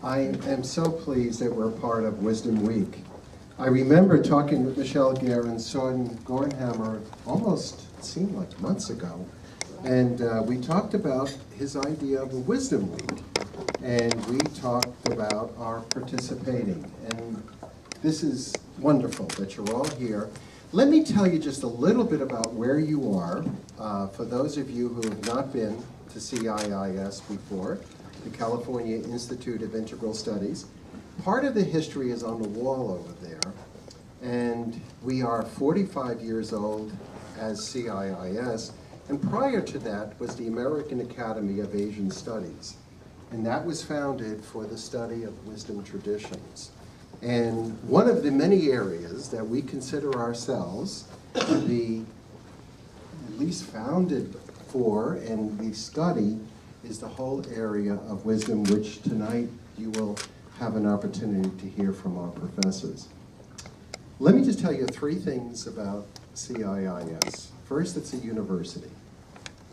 I am so pleased that we're part of Wisdom Week. I remember talking with Michelle Gare and Son Gornhammer almost, it seemed like months ago, and we talked about his idea of a Wisdom Week, and we talked about our participating, and this is wonderful that you're all here. Let me tell you just a little bit about where you are, for those of you who have not been to CIIS before, the California Institute of Integral Studies. Part of the history is on the wall over there, and we are 45 years old as CIIS, and prior to that was the American Academy of Asian Studies, and that was founded for the study of wisdom traditions. And one of the many areas that we consider ourselves to be at least founded for and we study is the whole area of wisdom, which tonight you will have an opportunity to hear from our professors. Let me just tell you three things about CIIS. First, it's a university,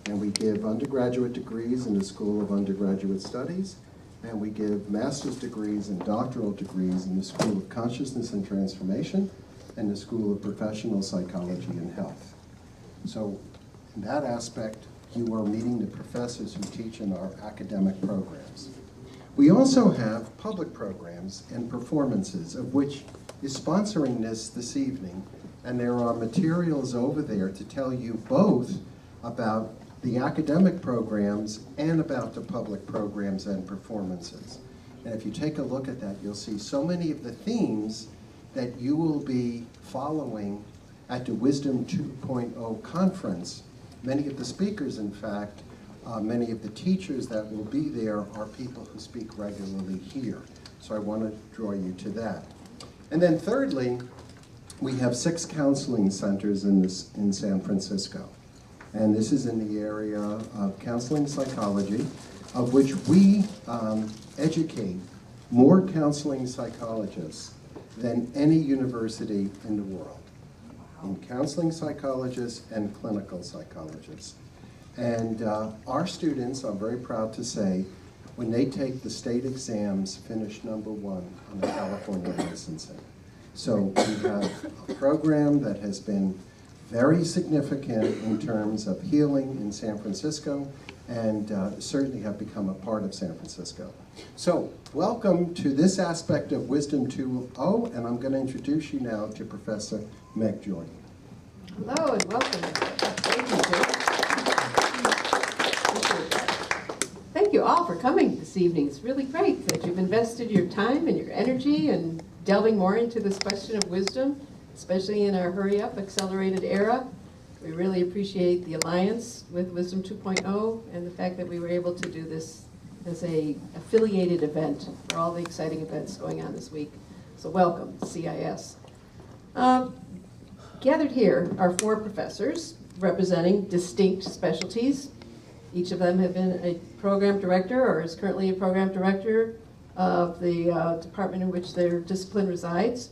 and we give undergraduate degrees in the School of Undergraduate Studies, and we give master's degrees and doctoral degrees in the School of Consciousness and Transformation and the School of Professional Psychology and Health. So in that aspect, you are meeting the professors who teach in our academic programs. We also have public programs and performances, of which is sponsoring this evening, and there are materials over there to tell you both about the academic programs and about the public programs and performances. And if you take a look at that, you'll see so many of the themes that you will be following at the Wisdom 2.0 conference. Many of the speakers, in fact, many of the teachers that will be there are people who speak regularly here. So I want to draw you to that. And then thirdly, we have 6 counseling centers in San Francisco. And this is in the area of counseling psychology, of which we educate more counseling psychologists than any university in the world. In counseling psychologists and clinical psychologists. And our students, I'm very proud to say, when they take the state exams, finish #1 on the California licensing. So we have a program that has been very significant in terms of healing in San Francisco, and certainly have become a part of San Francisco. So welcome to this aspect of Wisdom 2.0, and I'm going to introduce you now to Professor McDermott. Hello and welcome. Thank you, Jake. Thank you all for coming this evening. It's really great that you've invested your time and your energy in delving more into this question of wisdom, especially in our hurry-up, accelerated era. We really appreciate the alliance with Wisdom 2.0 and the fact that we were able to do this as an affiliated event for all the exciting events going on this week. So welcome to CIS. Gathered here are 4 professors representing distinct specialties. Each of them have been a program director or is currently a program director of the department in which their discipline resides.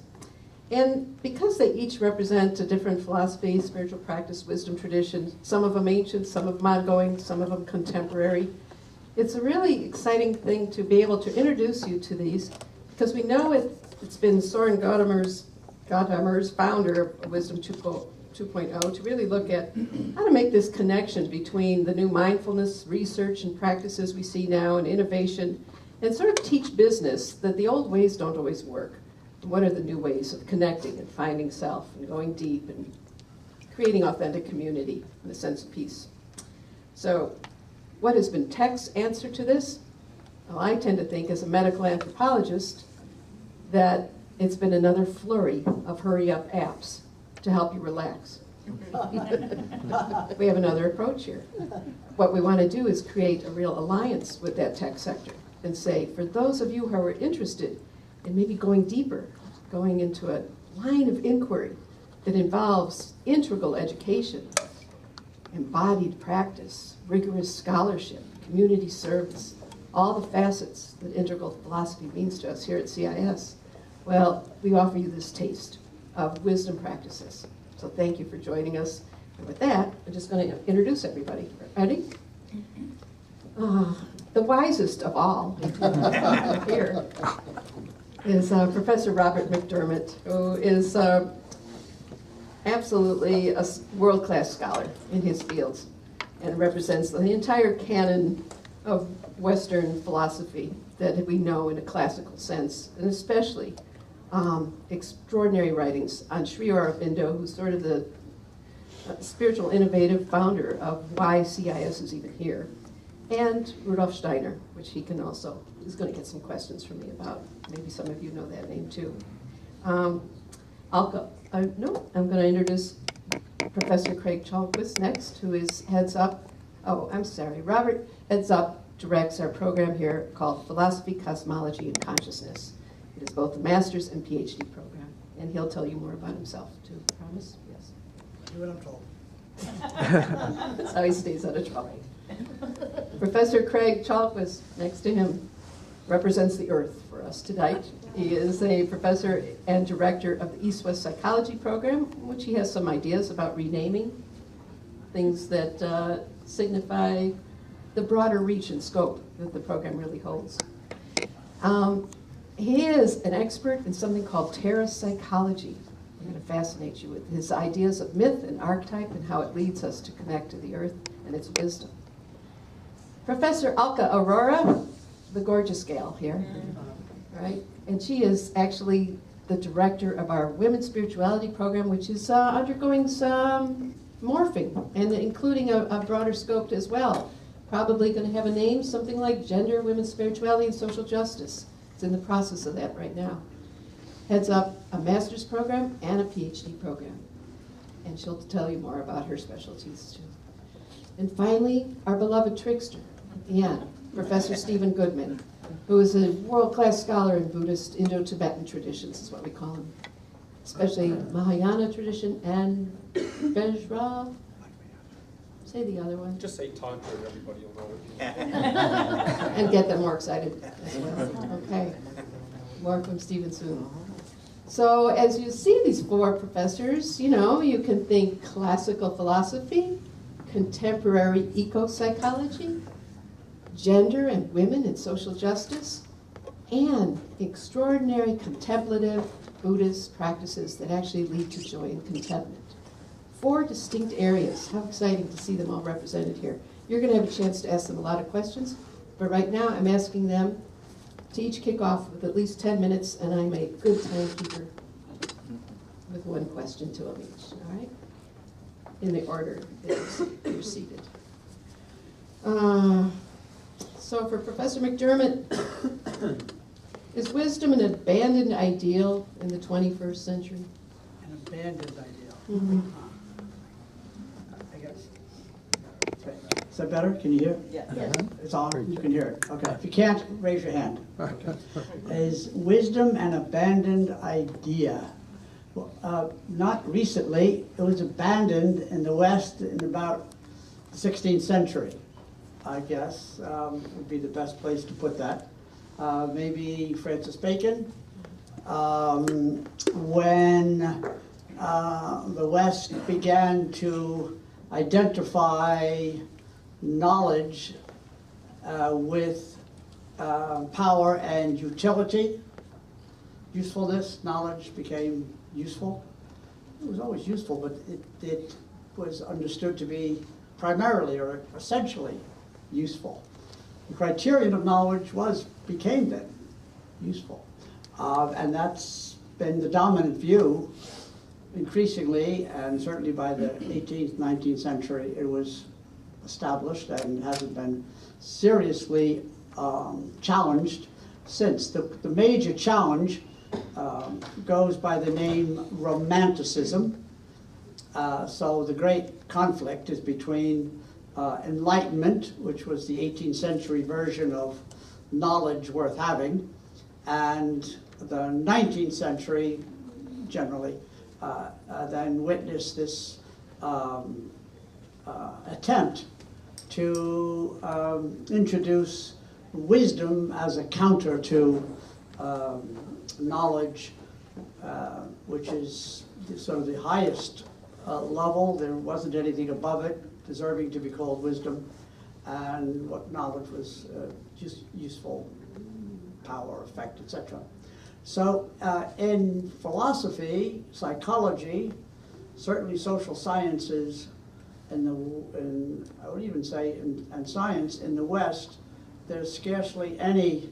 And because they each represent a different philosophy, spiritual practice, wisdom tradition, some of them ancient, some of them ongoing, some of them contemporary, it's a really exciting thing to be able to introduce you to these, because we know it's been Soren Gadamer's founder of Wisdom 2.0 to really look at how to make this connection between the new mindfulness research and practices we see now and innovation, and sort of teach business that the old ways don't always work. What are the new ways of connecting and finding self and going deep and creating authentic community and a sense of peace? So what has been Tech's answer to this? Well, I tend to think as a medical anthropologist that it's been another flurry of hurry-up apps to help you relax. We have another approach here. What we want to do is create a real alliance with that tech sector and say, for those of you who are interested in maybe going deeper, going into a line of inquiry that involves integral education, embodied practice, rigorous scholarship, community service, all the facets that integral philosophy means to us here at CIS, well, we offer you this taste of wisdom practices. So thank you for joining us. And with that, I'm just going to introduce everybody. Ready? the wisest of all here is Professor Robert McDermott, who is absolutely a world-class scholar in his fields and represents the entire canon of Western philosophy that we know in a classical sense, and especially extraordinary writings on Sri Aurobindo, who's sort of the spiritual innovative founder of why CIIS is even here, and Rudolf Steiner, which he can also, he's going to get some questions from me about. Maybe some of you know that name too. Alka, no, I'm going to introduce Professor Craig Chalquist next, who heads up, Robert heads up, directs our program here called Philosophy, Cosmology, and Consciousness. It is both a master's and PhD program, and he'll tell you more about himself too. Promise? Yes. Do what I'm told. That's how he stays out of trouble. Professor Craig Chalquist, next to him, represents the Earth for us tonight. He is a professor and director of the East-West Psychology program, which he has some ideas about renaming things that signify the broader reach and scope that the program really holds. He is an expert in something called terra psychology. I'm going to fascinate you with his ideas of myth and archetype and how it leads us to connect to the Earth and its wisdom. Professor Alka Arora, the gorgeous gal here, right? And she is actually the director of our Women's Spirituality program, which is undergoing some morphing and including a broader scope as well. Probably going to have a name, something like Gender, Women's Spirituality, and Social Justice. It's in the process of that right now. Heads up a master's program and a PhD program. And she'll tell you more about her specialties too. And finally, our beloved trickster, at the end, Professor Stephen Goodman, who is a world-class scholar in Buddhist Indo-Tibetan traditions, is what we call him. Especially Mahayana tradition and Vajra. Say the other one. Just say Tantra and everybody will know it. And get them more excited as well. Okay. More from Stephen soon. So as you see these four professors, you know, you can think classical philosophy, contemporary eco-psychology, gender and women and social justice, and extraordinary contemplative Buddhist practices that actually lead to joy and contentment. Four distinct areas. How exciting to see them all represented here. You're going to have a chance to ask them a lot of questions, but right now I'm asking them to each kick off with at least 10 minutes, and I'm a good timekeeper with one question to them each, all right? In the order that you're seated. So for Professor McDermott, is wisdom an abandoned ideal in the 21st century? An abandoned ideal. Mm-hmm. I guess. Is that better? Can you hear? Yeah. It's on? You can hear it. Okay. If you can't, raise your hand. Is wisdom an abandoned idea? Well, not recently. It was abandoned in the West in about the 16th century, I guess, would be the best place to put that. Maybe Francis Bacon. When the West began to identify knowledge with power and utility, usefulness, knowledge became useful. It was always useful, but it was understood to be primarily or essentially useful. The criterion of knowledge became then useful. And that's been the dominant view increasingly, and certainly by the 18th, 19th century, it was established and hasn't been seriously challenged since. The major challenge goes by the name Romanticism. So the great conflict is between Enlightenment, which was the 18th century version of knowledge worth having, and the 19th century generally then witnessed this attempt to introduce wisdom as a counter to knowledge, which is sort of the highest level. There wasn't anything above it deserving to be called wisdom, and what knowledge was useful power, effect, etc. So in philosophy, psychology, certainly social sciences, and I would even say in science in the West, there's scarcely any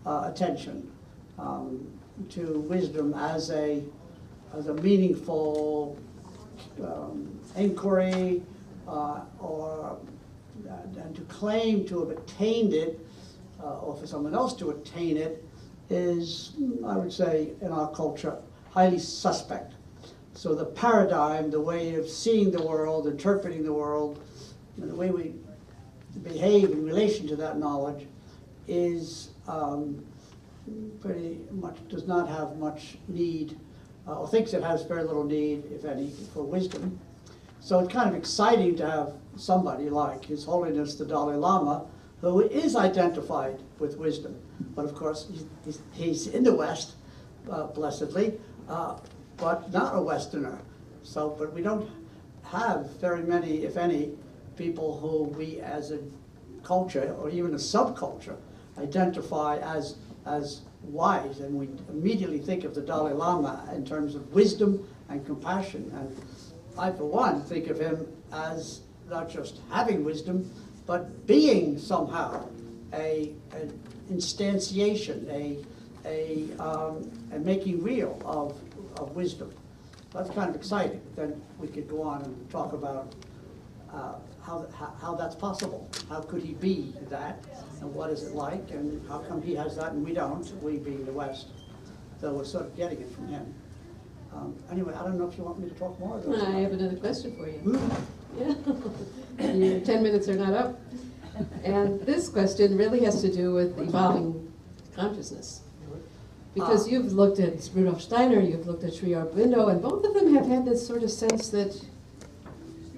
attention to wisdom as a meaningful inquiry, and to claim to have attained it, or for someone else to attain it, is, I would say, in our culture, highly suspect. So the paradigm, the way of seeing the world, interpreting the world, and the way we behave in relation to that knowledge is pretty much, does not have much need, or thinks it has very little need, if any, for wisdom. So it's kind of exciting to have somebody like His Holiness the Dalai Lama, who is identified with wisdom. But of course, he's in the West, blessedly, but not a Westerner. So, but we don't have very many, if any, people who we as a culture, or even a subculture, identify as wise. And we immediately think of the Dalai Lama in terms of wisdom and compassion. And I, for one, think of him as not just having wisdom, but being somehow an instantiation, a making real of wisdom. That's kind of exciting. Then we could go on and talk about how that's possible. How could he be that, and what is it like, and how come he has that and we don't, we being the West, though we're sort of getting it from him. Anyway, I don't know if you want me to talk more. I have another question for you. Yeah. Your 10 minutes are not up. And this question really has to do with evolving consciousness. Because you've looked at Rudolf Steiner, you've looked at Sri Aurobindo, and both of them have had this sort of sense that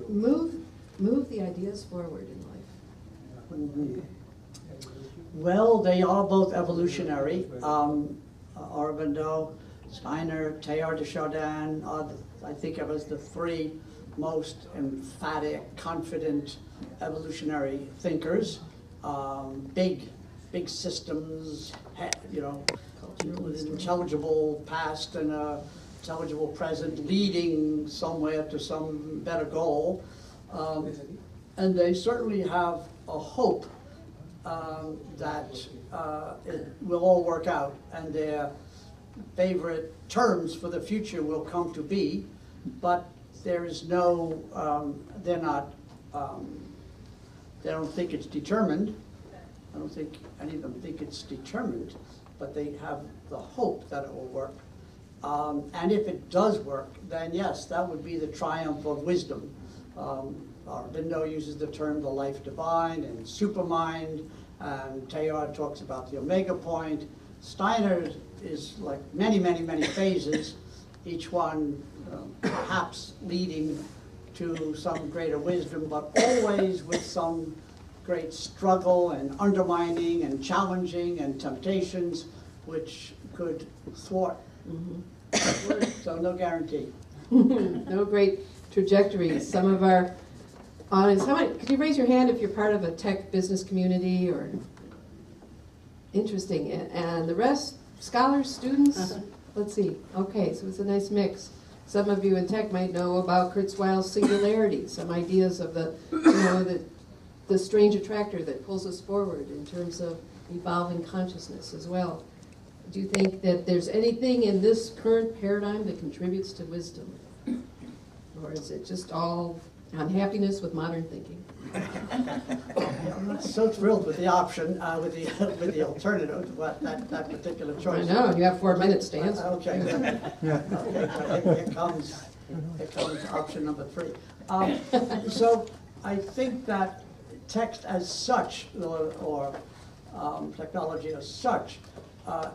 move the ideas forward in life. Well, they are both evolutionary. Aurobindo, Steiner, Teilhard de Chardin, I think of as the three most emphatic, confident evolutionary thinkers. Big systems, you know, with an intelligible past and an intelligible present, leading somewhere to some better goal. And they certainly have a hope that it will all work out, and their favorite terms for the future will come to be, but there is no, they're not, they don't think it's determined. I don't think any of them think it's determined, but they have the hope that it will work. And if it does work, then yes, that would be the triumph of wisdom. Aurobindo uses the term the life divine and supermind, and Teilhard talks about the omega point. Steiner is like many phases, each one perhaps leading to some greater wisdom, but always with some great struggle and undermining and challenging and temptations which could thwart. So no guarantee. No great trajectory. Some of our audience, could you raise your hand if you're part of a tech business community or interesting? And the rest, scholars, students? Let's see. Okay, so it's a nice mix. Some of you in tech might know about Kurzweil's singularity, some ideas of the, the strange attractor that pulls us forward in terms of evolving consciousness as well. Do you think that there's anything in this current paradigm that contributes to wisdom? Or is it just all unhappiness with modern thinking? I'm not so thrilled with the option, with the alternative, that particular choice. I know, you have 4 minutes to answer. Okay. Okay, here comes option number 3. So I think that text as such, or technology as such,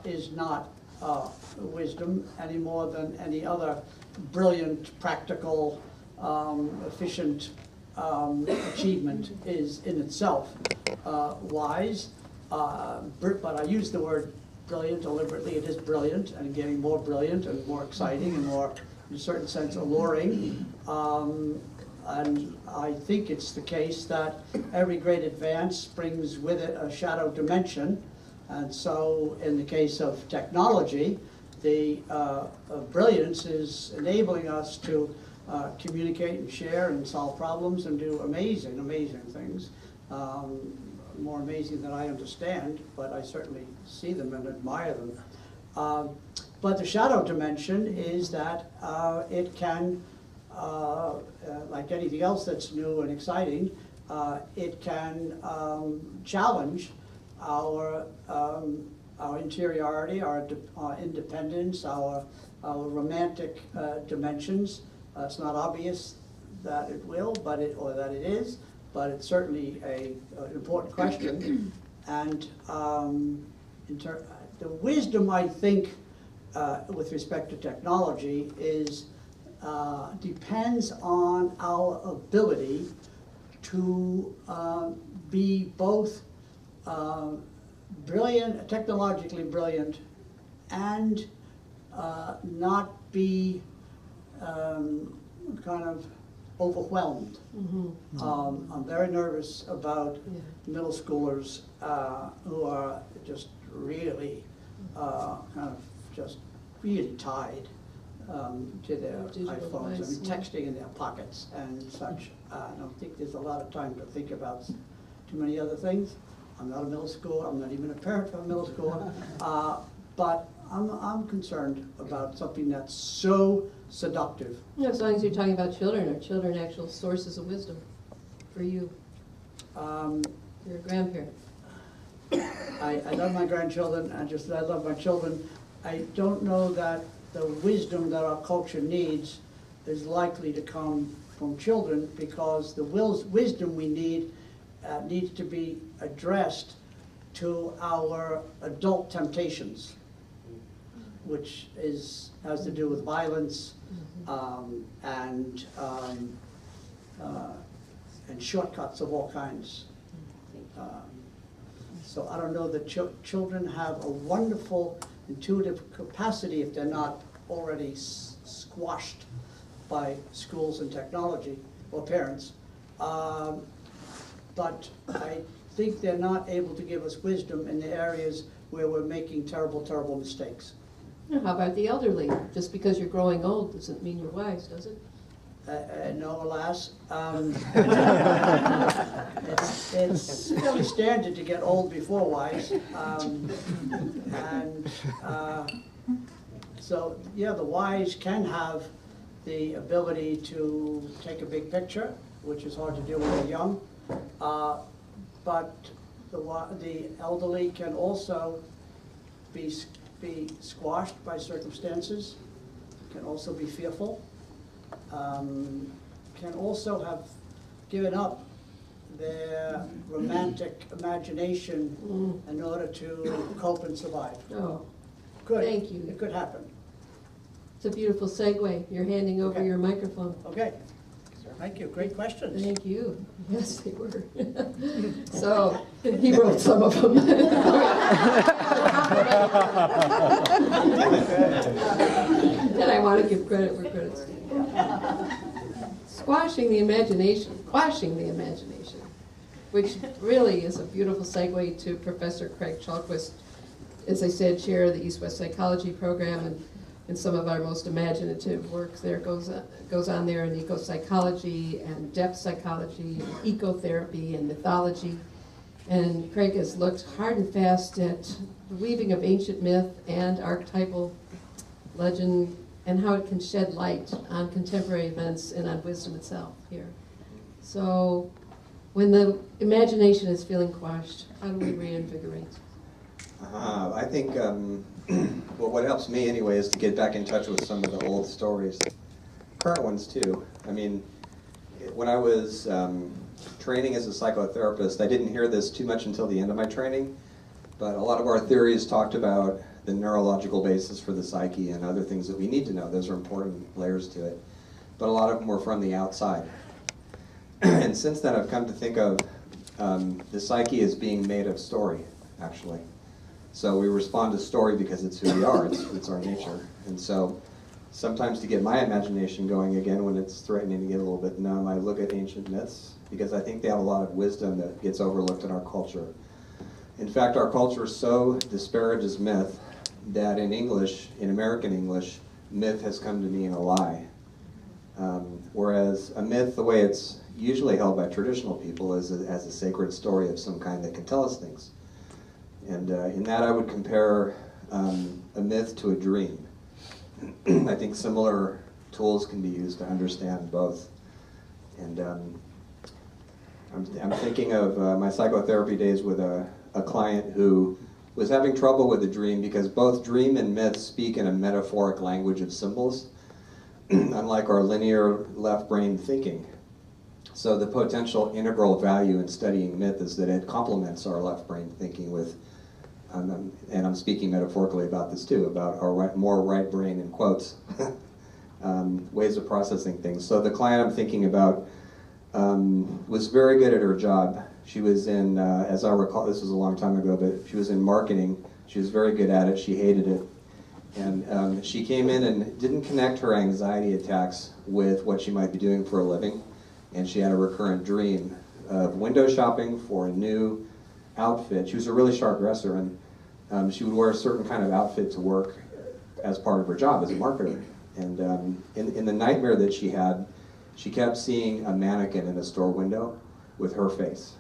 is not wisdom any more than any other brilliant, practical, efficient achievement is in itself wise. But I use the word brilliant deliberately. It is brilliant and getting more brilliant and more exciting and more, in a certain sense, alluring. And I think it's the case that every great advance brings with it a shadow dimension. And so in the case of technology, the brilliance is enabling us to communicate and share and solve problems and do amazing, amazing things. More amazing than I understand, but I certainly see them and admire them. But the shadow dimension is that it can, like anything else that's new and exciting, it can challenge our interiority, our independence, our romantic dimensions. It's not obvious that it will, or that it is, but it's certainly an important question. And the wisdom, I think, with respect to technology is depends on our ability to be both brilliant, technologically brilliant, and not be kind of overwhelmed. I'm very nervous about middle schoolers who are just really kind of just really tied to their iPhones and texting in their pockets and such. I don't think there's a lot of time to think about too many other things. I'm not a middle schooler, I'm not even a parent of a middle schooler, but I'm concerned about something that's so seductive. As long as you're talking about children, are children actual sources of wisdom for you? You're a grandparent. I love my grandchildren, I love my children. I don't know that the wisdom that our culture needs is likely to come from children, because the wisdom we need needs to be addressed to our adult temptations, which has to do with violence and shortcuts of all kinds. So I don't know that children have a wonderful intuitive capacity if they're not already squashed by schools and technology or parents. But I think they're not able to give us wisdom in the areas where we're making terrible, terrible mistakes. How about the elderly? Just because you're growing old doesn't mean you're wise, does it? No, alas. It's fairly standard to get old before wise. So, yeah, the wise can have the ability to take a big picture, which is hard to do when they're young. But the elderly can also be squashed by circumstances, can also be fearful, can also have given up their romantic imagination in order to cope and survive. Oh, Could. thank you. It could happen. It's a beautiful segue. You're handing over your microphone. Okay. Thank you. Great questions. Thank you. Yes, they were. So, he wrote some of them. And I want to give credit where credit's due. Squashing the imagination, quashing the imagination, which really is a beautiful segue to Professor Craig Chalquist, as I said, chair of the East-West Psychology Program, and some of our most imaginative work there goes on there in eco-psychology and depth psychology, and ecotherapy and mythology. And Craig has looked hard and fast at the weaving of ancient myth and archetypal legend and how it can shed light on contemporary events and on wisdom itself here. So when the imagination is feeling quashed, how do we reinvigorate? I think well, what helps me anyway is to get back in touch with some of the old stories, current ones too. I mean, when I was training as a psychotherapist, I didn't hear this too much until the end of my training, but a lot of our theories talked about the neurological basis for the psyche and other things that we need to know. Those are important layers to it, but a lot of them were from the outside. And since then I've come to think of the psyche as being made of story, actually. So we respond to story because it's who we are, it's our nature. And so sometimes to get my imagination going again when it's threatening to get a little bit numb, I look at ancient myths because I think they have a lot of wisdom that gets overlooked in our culture. In fact, our culture so disparages myth that in English, in American English, myth has come to mean a lie. Whereas a myth, the way it's usually held by traditional people, is as a sacred story of some kind that can tell us things. And in that I would compare a myth to a dream. I think similar tools can be used to understand both. And I'm thinking of my psychotherapy days with a client who was having trouble with a dream because both dream and myth speak in a metaphoric language of symbols, unlike our linear left brain thinking. So the potential integral value in studying myth is that it complements our left brain thinking with, and I'm speaking metaphorically about this too, about our more right brain, in quotes, ways of processing things. So the client I'm thinking about was very good at her job. She was in, as I recall, this was a long time ago, but she was in marketing. She was very good at it. She hated it. And she came in and didn't connect her anxiety attacks with what she might be doing for a living. And she had a recurrent dream of window shopping for a new outfit. She was a really sharp dresser, and she would wear a certain kind of outfit to work as part of her job as a marketer. And in the nightmare that she had, she kept seeing a mannequin in a store window with her face.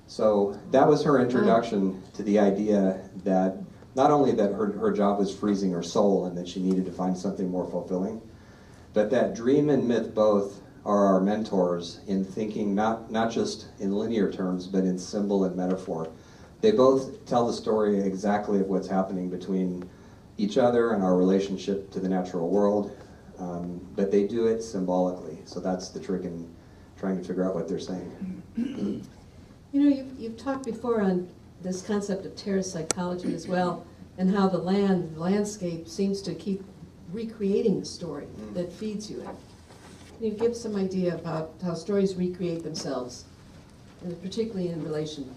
So that was her introduction to the idea that not only that her job was freezing her soul and that she needed to find something more fulfilling, but that dream and myth both are our mentors in thinking not just in linear terms, but in symbol and metaphor. They both tell the story exactly of what's happening between each other and our relationship to the natural world, but they do it symbolically. So that's the trick in trying to figure out what they're saying. You know, you've talked before on this concept of terrace psychology as well, and how the landscape seems to keep recreating the story that feeds you in. Can you give some idea about how stories recreate themselves, and particularly in relation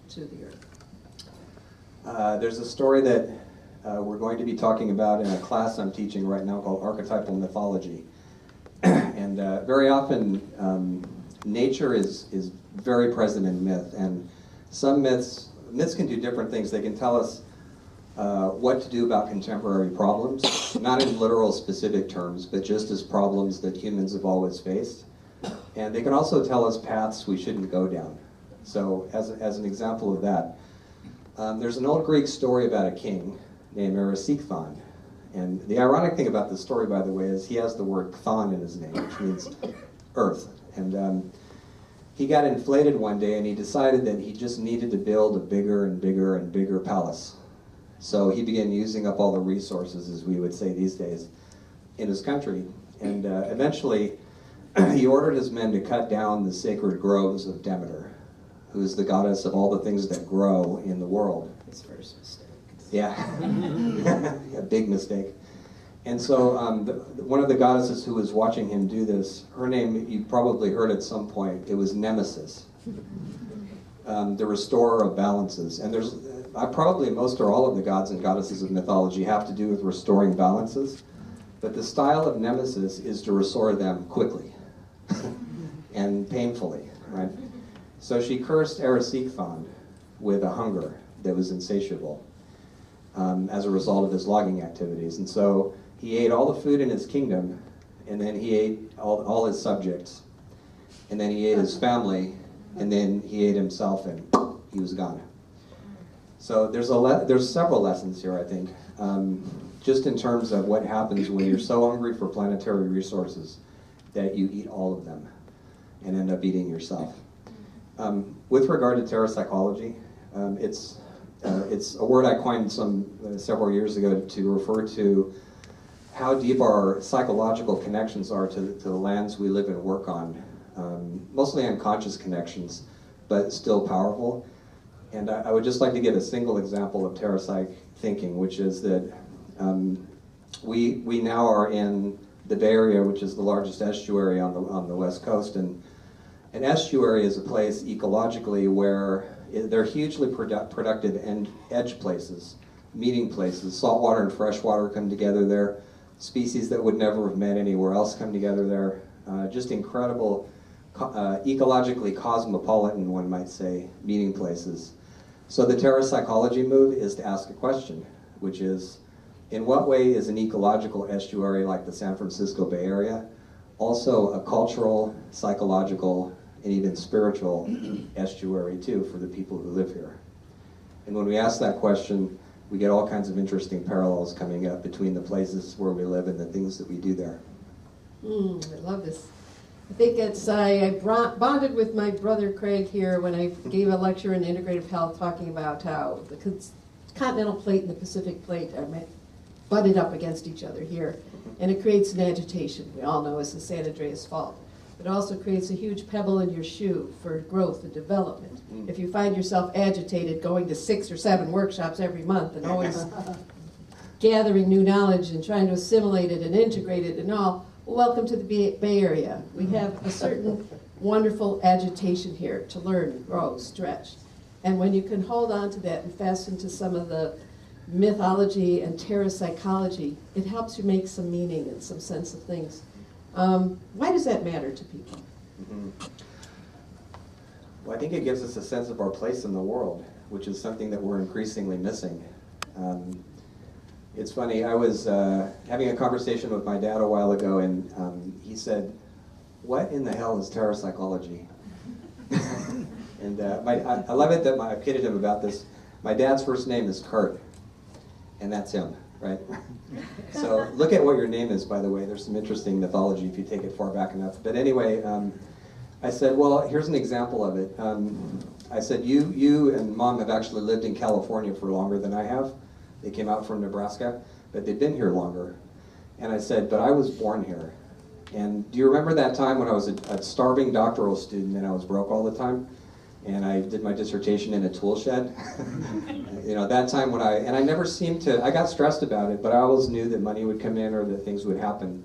to the earth? There's a story that we're going to be talking about in a class I'm teaching right now called Archetypal Mythology. And very often, nature is very present in myth, and some myths can do different things. They can tell us what to do about contemporary problems, not in literal specific terms, but just as problems that humans have always faced. And they can also tell us paths we shouldn't go down. So as an example of that, there's an old Greek story about a king named Erisichthon. And the ironic thing about this story, by the way, is he has the word chthon in his name, which means earth. And he got inflated one day and he decided that he just needed to build a bigger and bigger and bigger palace. So he began using up all the resources, as we would say these days, in his country. And eventually, he ordered his men to cut down the sacred groves of Demeter, who is the goddess of all the things that grow in the world. His first mistake. Yeah, a big mistake. And so one of the goddesses who was watching him do this, her name, you probably heard at some point, it was Nemesis, the restorer of balances. And there's probably most or all of the gods and goddesses of mythology have to do with restoring balances, but the style of Nemesis is to restore them quickly and painfully, right? So she cursed Erisichthon with a hunger that was insatiable as a result of his logging activities. And so he ate all the food in his kingdom, and then he ate all his subjects, and then he ate his family, and then he ate himself, and he was gone. So there's several lessons here, I think, just in terms of what happens when you're so hungry for planetary resources that you eat all of them and end up eating yourself. With regard to terra psychology, it's a word I coined several years ago to refer to how deep our psychological connections are to the lands we live and work on, mostly unconscious connections, but still powerful. And I would just like to give a single example of terrapsych thinking, which is that we now are in the Bay Area, which is the largest estuary on the West Coast, and an estuary is a place ecologically where they're hugely productive edge places, meeting places. Saltwater and freshwater come together there. species that would never have met anywhere else come together there. Just incredible, ecologically cosmopolitan, one might say, meeting places. So the terrapsychology move is to ask a question, which is, in what way is an ecological estuary like the San Francisco Bay Area also a cultural, psychological, and even spiritual estuary too for the people who live here? And when we ask that question, we get all kinds of interesting parallels coming up between the places where we live and the things that we do there. I love this. I think I bonded with my brother Craig here when I gave a lecture in integrative health talking about how the continental plate and the Pacific plate are butted up against each other here, and it creates an agitation. We all know it's the San Andreas Fault. It also creates a huge pebble in your shoe for growth and development. If you find yourself agitated going to 6 or 7 workshops every month and always gathering new knowledge and trying to assimilate it and integrate it and all, welcome to the Bay Area. We have a certain wonderful agitation here to learn, grow, stretch. And when you can hold on to that and fasten to some of the mythology and terrapsychology, it helps you make some meaning and some sense of things. Why does that matter to people? Well, I think it gives us a sense of our place in the world, which is something that we're increasingly missing. It's funny, I was having a conversation with my dad a while ago, and he said, "What in the hell is terrapsychology?" And I love it that I've kidded him about this. My dad's first name is Kurt, and that's him, right? So look at what your name is, by the way. There's some interesting mythology if you take it far back enough. But anyway, I said, well, here's an example of it. I said, you and Mom have actually lived in California for longer than I have. They came out from Nebraska, but they've been here longer. And I said, but I was born here. And do you remember that time when I was a starving doctoral student and I was broke all the time? And I did my dissertation in a tool shed. You know, that time when I never seemed to, I got stressed about it, but I always knew that money would come in or that things would happen.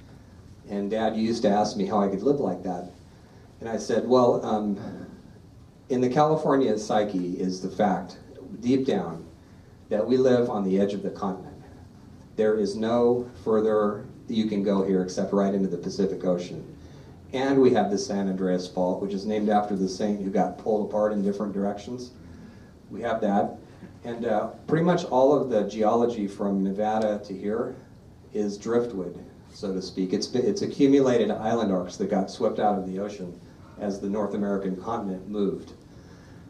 And Dad used to ask me how I could live like that. And I said, well, in the California psyche is the fact, deep down, that we live on the edge of the continent. There is no further you can go here except right into the Pacific Ocean. And we have the San Andreas Fault, which is named after the saint who got pulled apart in different directions. We have that. And pretty much all of the geology from Nevada to here is driftwood, so to speak. It's accumulated island arcs that got swept out of the ocean as the North American continent moved.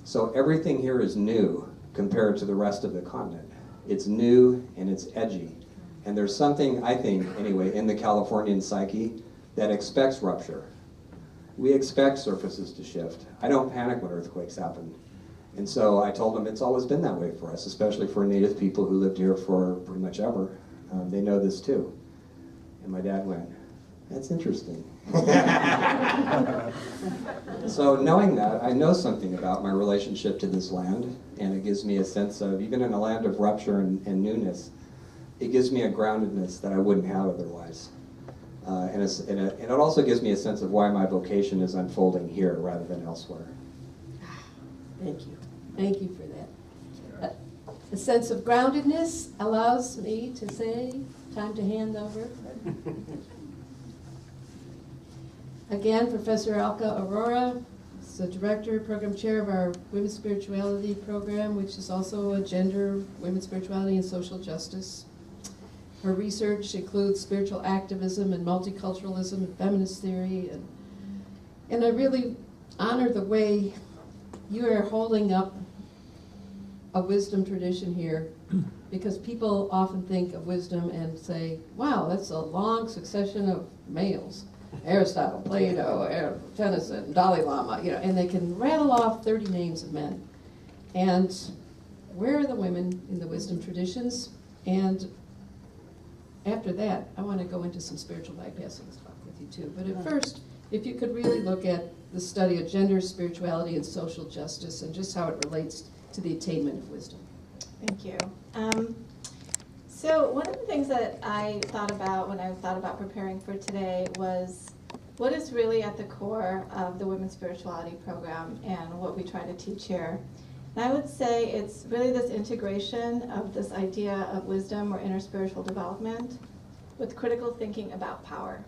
So everything here is new compared to the rest of the continent. It's new and it's edgy. And there's something, I think, anyway, in the Californian psyche that expects rupture. We expect surfaces to shift. I don't panic when earthquakes happen. And so I told them it's always been that way for us, especially for Native people who lived here for pretty much ever. They know this too. And my dad went, that's interesting. So knowing that, I know something about my relationship to this land, and it gives me a sense of, even in a land of rupture and newness, it gives me a groundedness that I wouldn't have otherwise. And it also gives me a sense of why my vocation is unfolding here rather than elsewhere. Thank you. Thank you for that. A sense of groundedness allows me to say, time to hand over. Again, Professor Alka Arora is the director, program chair of our Women's Spirituality program, which is also a gender, women's spirituality, and social justice. Her research includes spiritual activism and multiculturalism and feminist theory. And I really honor the way you are holding up a wisdom tradition here, because people often think of wisdom and say, wow, that's a long succession of males. Aristotle, Plato, Tennyson, Dalai Lama, you know, and they can rattle off 30 names of men. And where are the women in the wisdom traditions? And after that, I want to go into some spiritual bypassing stuff with you too. But at first, if you could really look at the study of gender, spirituality, and social justice, and just how it relates to the attainment of wisdom. Thank you. So one of the things that I thought about when I thought about preparing for today was what is really at the core of the Women's Spirituality program and what we try to teach here. And I would say it's really this integration of this idea of wisdom or inner spiritual development with critical thinking about power.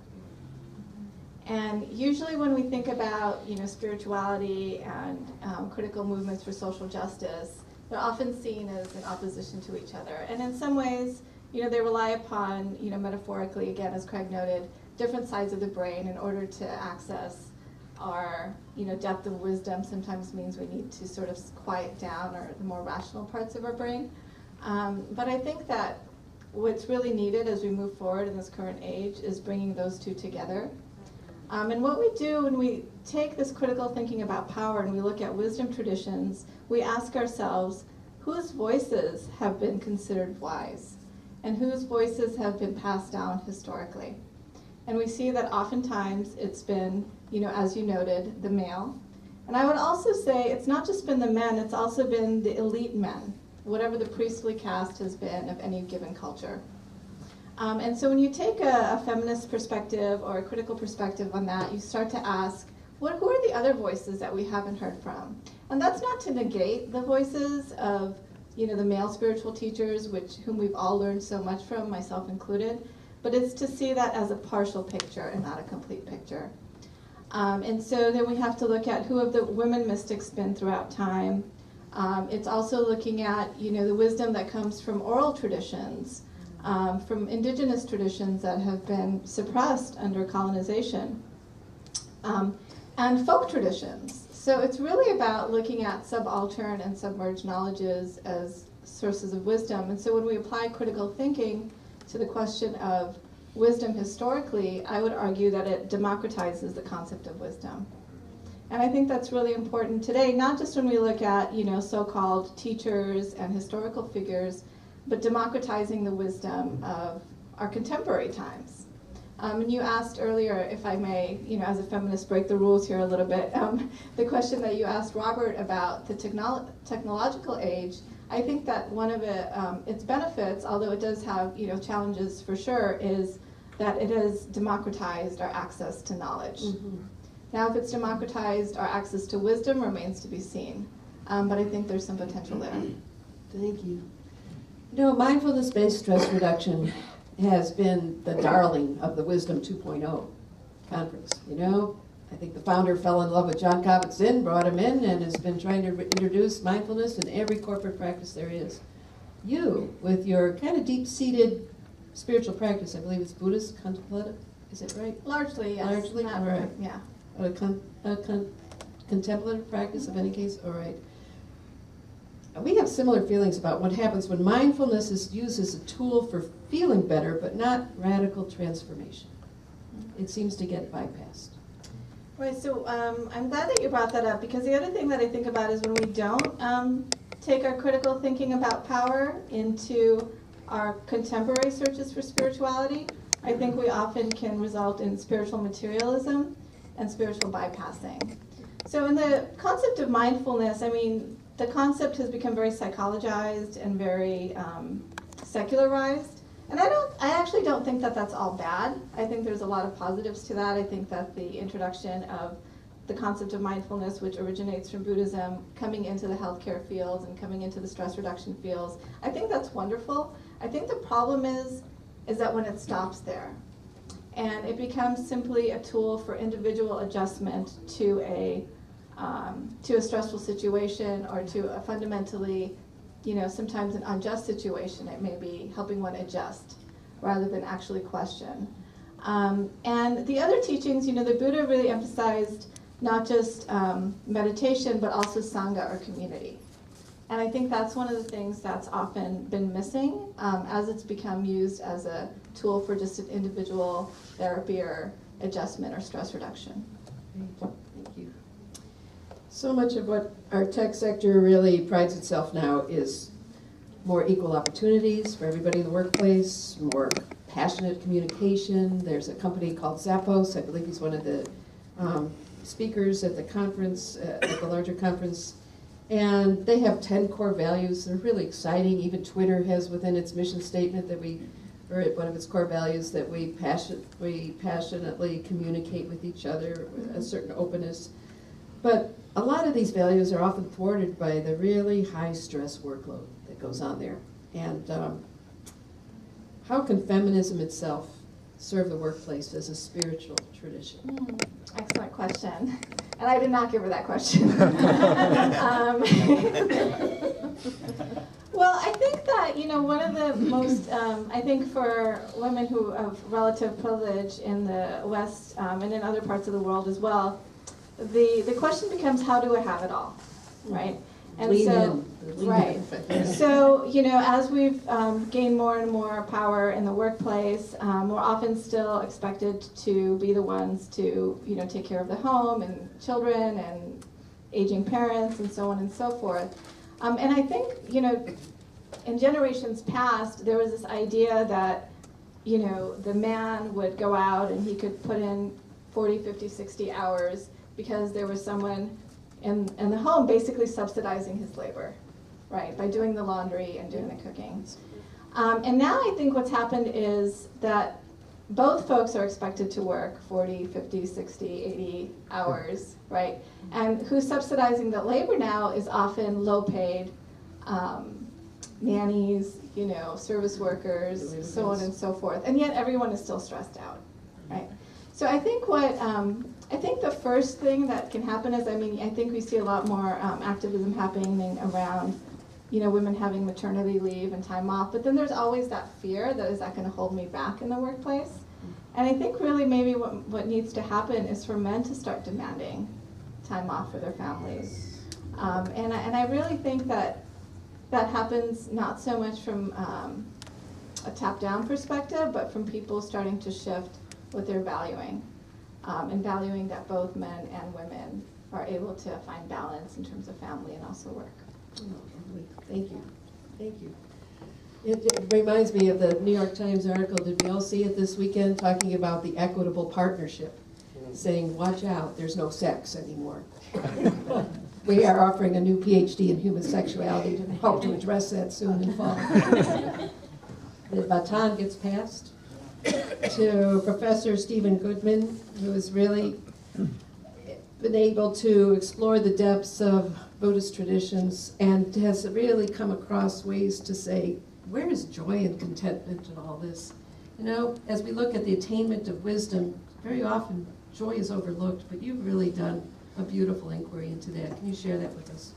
And usually when we think about, spirituality and critical movements for social justice, they're often seen as in opposition to each other. And in some ways, they rely upon, metaphorically, again, as Craig noted, different sides of the brain in order to access our, depth of wisdom. Sometimes means we need to sort of quiet down the more rational parts of our brain. But I think that what's really needed as we move forward in this current age is bringing those two together. And what we do when we take this critical thinking about power and we look at wisdom traditions, we ask ourselves, whose voices have been considered wise? And whose voices have been passed down historically? And we see that oftentimes it's been, as you noted, the male. And I would also say it's not just been the men, it's also been the elite men, whatever the priestly caste has been of any given culture. And so when you take a feminist perspective or a critical perspective on that, you start to ask, who are the other voices that we haven't heard from? And that's not to negate the voices of, the male spiritual teachers, whom we've all learned so much from, myself included, but it's to see that as a partial picture and not a complete picture. And so then we have to look at who have the women mystics been throughout time. It's also looking at, the wisdom that comes from oral traditions, from indigenous traditions that have been suppressed under colonization, and folk traditions. So it's really about looking at subaltern and submerged knowledges as sources of wisdom. And so when we apply critical thinking to the question of wisdom historically, I would argue that it democratizes the concept of wisdom. And I think that's really important today, not just when we look at, so-called teachers and historical figures, but democratizing the wisdom of our contemporary times. And you asked earlier, if I may, as a feminist, break the rules here a little bit, the question that you asked Robert about the technological age. I think that one of its benefits, although it does have challenges for sure, is that it has democratized our access to knowledge. Mm-hmm. Now, if it's democratized our access to wisdom, remains to be seen. But I think there's some potential there. Thank you. Mindfulness-based stress reduction has been the darling of the Wisdom 2.0 conference. I think the founder fell in love with John Kabat-Zinn, brought him in, and has been trying to introduce mindfulness in every corporate practice there is. You, with your kind of deep-seated spiritual practice, I believe it's Buddhist contemplative, is it right? Largely, yes. Largely, all right. Yeah. A contemplative practice of any case, all right. We have similar feelings about what happens when mindfulness is used as a tool for feeling better, but not radical transformation. It seems to get bypassed. Right, so I'm glad that you brought that up, because the other thing that I think about is when we don't take our critical thinking about power into our contemporary searches for spirituality, I think we often can result in spiritual materialism and spiritual bypassing. So in the concept of mindfulness, the concept has become very psychologized and very secularized. And I actually don't think that that's all bad. I think there's a lot of positives to that. I think that the introduction of the concept of mindfulness, which originates from Buddhism, coming into the healthcare fields and coming into the stress reduction fields, I think that's wonderful. I think the problem is that when it stops there, and it becomes simply a tool for individual adjustment to a stressful situation, or to a fundamentally, sometimes an unjust situation. It may be helping one adjust rather than actually question. And the other teachings, the Buddha really emphasized not just meditation, but also sangha, or community. And I think that's one of the things that's often been missing as it's become used as a tool for just an individual therapy or adjustment or stress reduction. Thank you. So much of what our tech sector really prides itself now is more equal opportunities for everybody in the workplace, more passionate communication. There's a company called Zappos. I believe he's one of the speakers at the conference, at the larger conference. And they have 10 core values. They're really exciting. Even Twitter has within its mission statement that one of its core values, that we passionately communicate with each other with a certain openness. But a lot of these values are often thwarted by the really high stress workload that goes on there. And how can feminism itself serve the workplace as a spiritual tradition? Excellent question. And I did not give her that question. Well, I think that, one of the most, I think for women who have relative privilege in the West and in other parts of the world as well, the question becomes, how do I have it all, right? And Lean so, in. right. So, as we've gained more and more power in the workplace, we're often still expected to be the ones to, take care of the home and children and aging parents and so on and so forth. And I think, in generations past, there was this idea that, the man would go out and he could put in 40, 50, 60 hours because there was someone in the home basically subsidizing his labor, right, by doing the laundry and doing the cooking. And now I think what's happened is that both folks are expected to work 40, 50, 60, 80 hours, right? And who's subsidizing the labor now is often low-paid nannies, service workers, so on and so forth. And yet everyone is still stressed out, right? So I think I think the first thing that can happen is, I think we see a lot more activism happening around, women having maternity leave and time off, but then there's always that fear that is that going to hold me back in the workplace? And I think really maybe what needs to happen is for men to start demanding time off for their families. And I really think that happens not so much from a top-down perspective, but from people starting to shift what they're valuing. And valuing that both men and women are able to find balance in terms of family and also work. Thank you. Thank you. It reminds me of the New York Times article, did we all see it this weekend, talking about the equitable partnership, saying, watch out, there's no sex anymore. We are offering a new PhD in human sexuality to help to address that soon in fall. The baton gets passed to Professor Stephen Goodman, who has really been able to explore the depths of Buddhist traditions and has really come across ways to say, where is joy and contentment in all this? As we look at the attainment of wisdom, very often joy is overlooked, but you've really done a beautiful inquiry into that. Can you share that with us?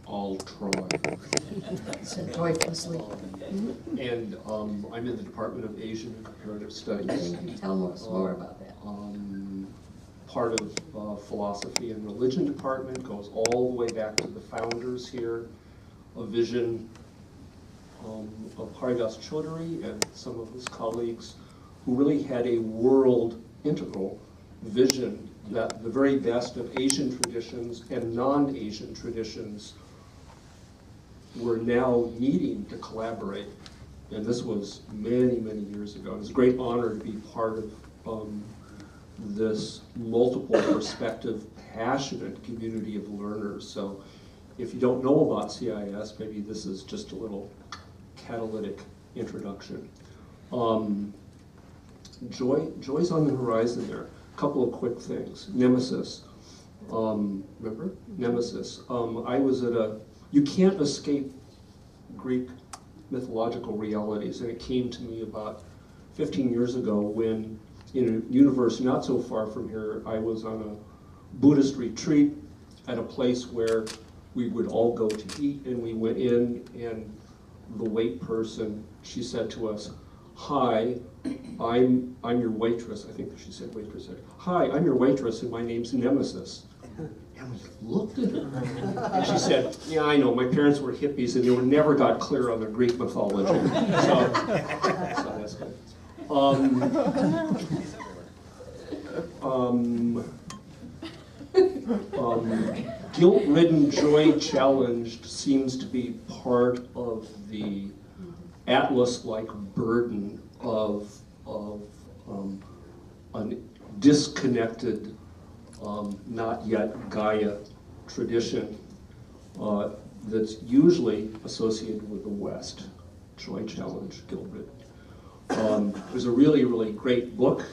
I'll try. So joyfully. And I'm in the Department of Asian and Comparative Studies. Can you tell us more about that? Part of Philosophy and Religion Department goes all the way back to the founders here, a vision of Haridas Chaudhuri and some of his colleagues who really had a world integral vision that the very best of Asian traditions and non-Asian traditions were now needing to collaborate. And this was many, many years ago. It was a great honor to be part of this multiple perspective, passionate community of learners. So if you don't know about CIIS, maybe this is just a little catalytic introduction. Joy's on the horizon there. A couple of quick things. Nemesis. Remember? Nemesis. I was at you can't escape Greek mythological realities, and it came to me about 15 years ago when, in a university not so far from here, I was on a Buddhist retreat at a place where we would all go to eat, and we went in, and the wait person, she said to us, "Hi, I'm your waitress." I think she said waitress. "Hi, I'm your waitress, and my name's Nemesis." And we looked at her, and she said, "Yeah, I know, my parents were hippies, and they never got clear on the Greek mythology." So that's good. Guilt-ridden, joy-challenged seems to be part of the Atlas-like burden of a disconnected, not yet Gaia tradition that's usually associated with the West. Joy challenge, guilt-ridden. There's a really, really great book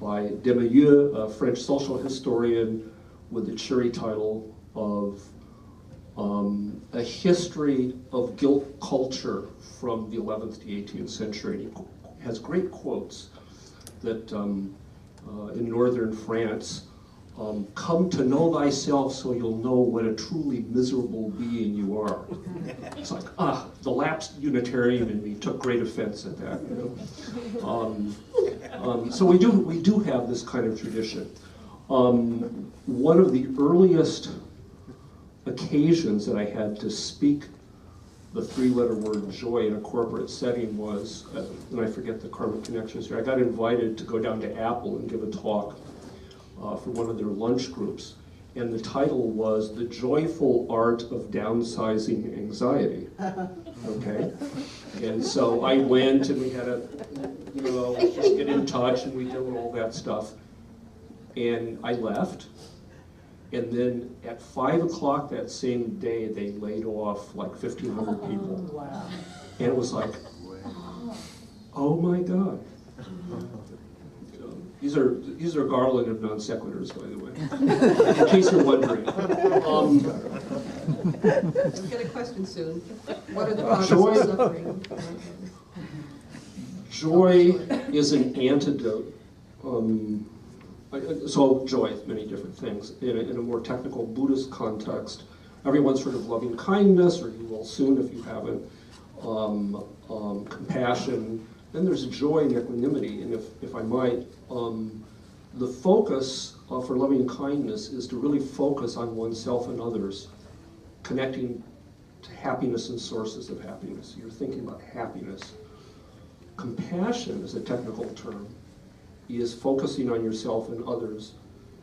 by Demayeux, a French social historian, with the cheery title of A History of Guilt Culture from the 11th to 18th Century. He has great quotes that in northern France, come to know thyself so you'll know what a truly miserable being you are. It's like, the lapsed Unitarian in me took great offense at that. You know? So we do have this kind of tradition. One of the earliest occasions that I had to speak the three-letter word joy in a corporate setting was, and I forget the karmic connections here, I got invited to go down to Apple and give a talk for one of their lunch groups. And the title was The Joyful Art of Downsizing Anxiety. Okay? And so I went and we had a, you know, just get in touch and we did all that stuff. And I left. And then at 5 o'clock that same day, they laid off like 1,500 people. Wow. And it was like, oh my God. These are Garland of non sequiturs, by the way, in case you're wondering. We'll get a question soon. What are the causes Joy. of suffering? Joy is an antidote. So joy, many different things. In a more technical Buddhist context, everyone's heard of loving kindness, or you will soon if you haven't, compassion. Then there's joy and equanimity, and if I might, the focus for loving kindness is to really focus on oneself and others, connecting to happiness and sources of happiness. You're thinking about happiness. Compassion is a technical term, is focusing on yourself and others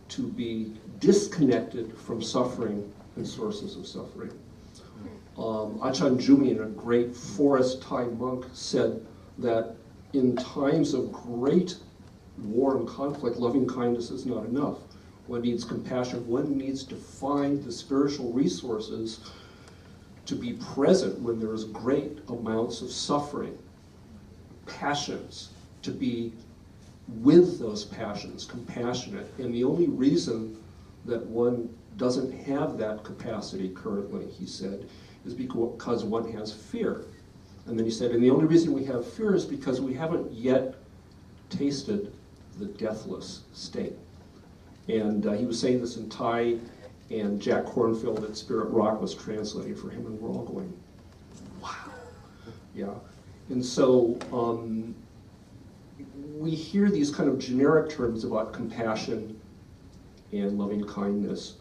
to be disconnected from suffering and sources of suffering. Ajahn Jumian, a great forest Thai monk, said that in times of great war and conflict, loving kindness is not enough. One needs compassion. One needs to find the spiritual resources to be present when there is great amounts of suffering, passions, to be with those passions, compassionate. And the only reason that one doesn't have that capacity currently, he said, is because one has fear. And then he said, and the only reason we have fear is because we haven't yet tasted the deathless state. And he was saying this in Thai, and Jack Kornfield at Spirit Rock was translating for him, and we're all going, wow. Yeah. And so we hear these kind of generic terms about compassion and loving kindness.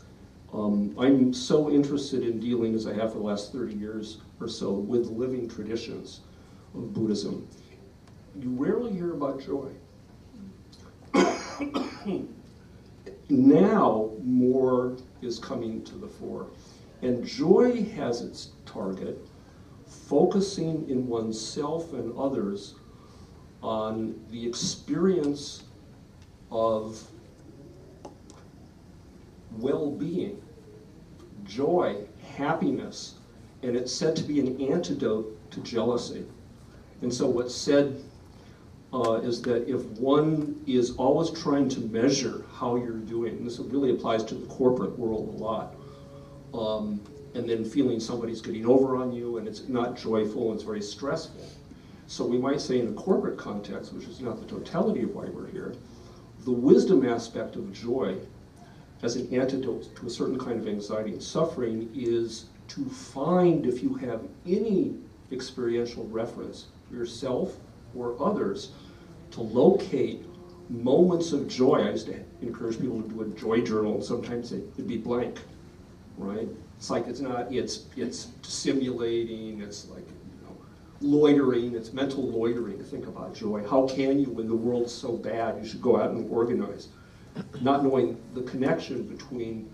I'm so interested in dealing, as I have for the last 30 years or so, with living traditions of Buddhism. You rarely hear about joy. Now, more is coming to the fore. And joy has its target, focusing in oneself and others on the experience of well-being, joy, happiness, and it's said to be an antidote to jealousy. And so what's said is that if one is always trying to measure how you're doing, and this really applies to the corporate world a lot, and then feeling somebody's getting over on you and it's not joyful and it's very stressful. So we might say in a corporate context, which is not the totality of why we're here, the wisdom aspect of joy as an antidote to a certain kind of anxiety and suffering is to find, if you have any experiential reference for yourself or others, to locate moments of joy. I used to encourage people to do a joy journal, and sometimes it'd be blank, right? It's like it's simulating, it's like, you know, loitering, it's mental loitering to think about joy. How can you, when the world's so bad, you should go out and organize, not knowing the connection between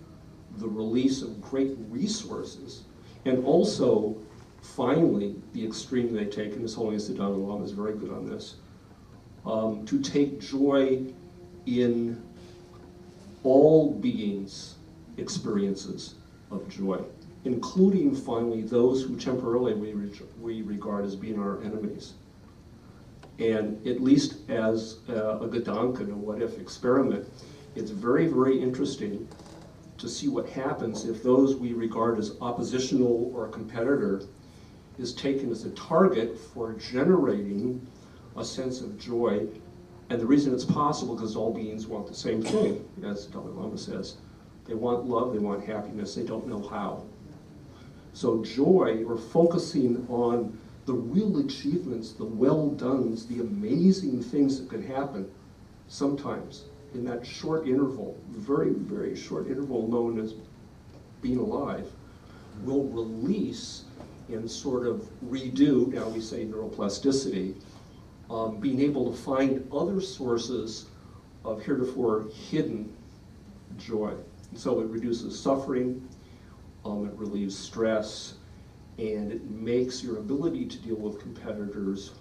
the release of great resources and also, finally, the extreme they take, and His Holiness the Dalai Lama is very good on this, to take joy in all beings' experiences of joy, including, finally, those who temporarily we regard as being our enemies. And at least as a Gedanken, a what-if experiment, it's very, very interesting to see what happens if those we regard as oppositional or a competitor is taken as a target for generating a sense of joy. And the reason it's possible because all beings want the same thing, as Dalai Lama says. They want love, they want happiness, they don't know how. So joy, or focusing on the real achievements, the well-dones, the amazing things that can happen sometimes in that short interval, very, very short interval known as being alive, will release and sort of redo, now we say neuroplasticity, being able to find other sources of heretofore hidden joy. And so it reduces suffering, it relieves stress, and it makes your ability to deal with competitors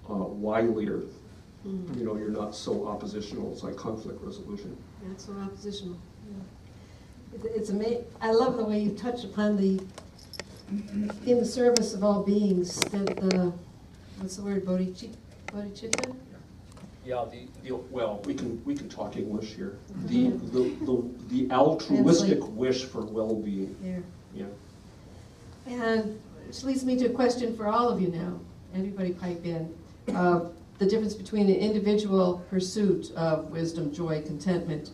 wilier. You know, you're not so oppositional. It's like conflict resolution. Not so oppositional. Yeah. It's amazing. I love the way you touch upon the in the service of all beings. That the what's the word? Bodhicitta. Yeah. Well, we can talk English here. The altruistic wish for well-being. There. Yeah. And which leads me to a question for all of you now. Everybody pipe in. The difference between an individual pursuit of wisdom, joy, contentment,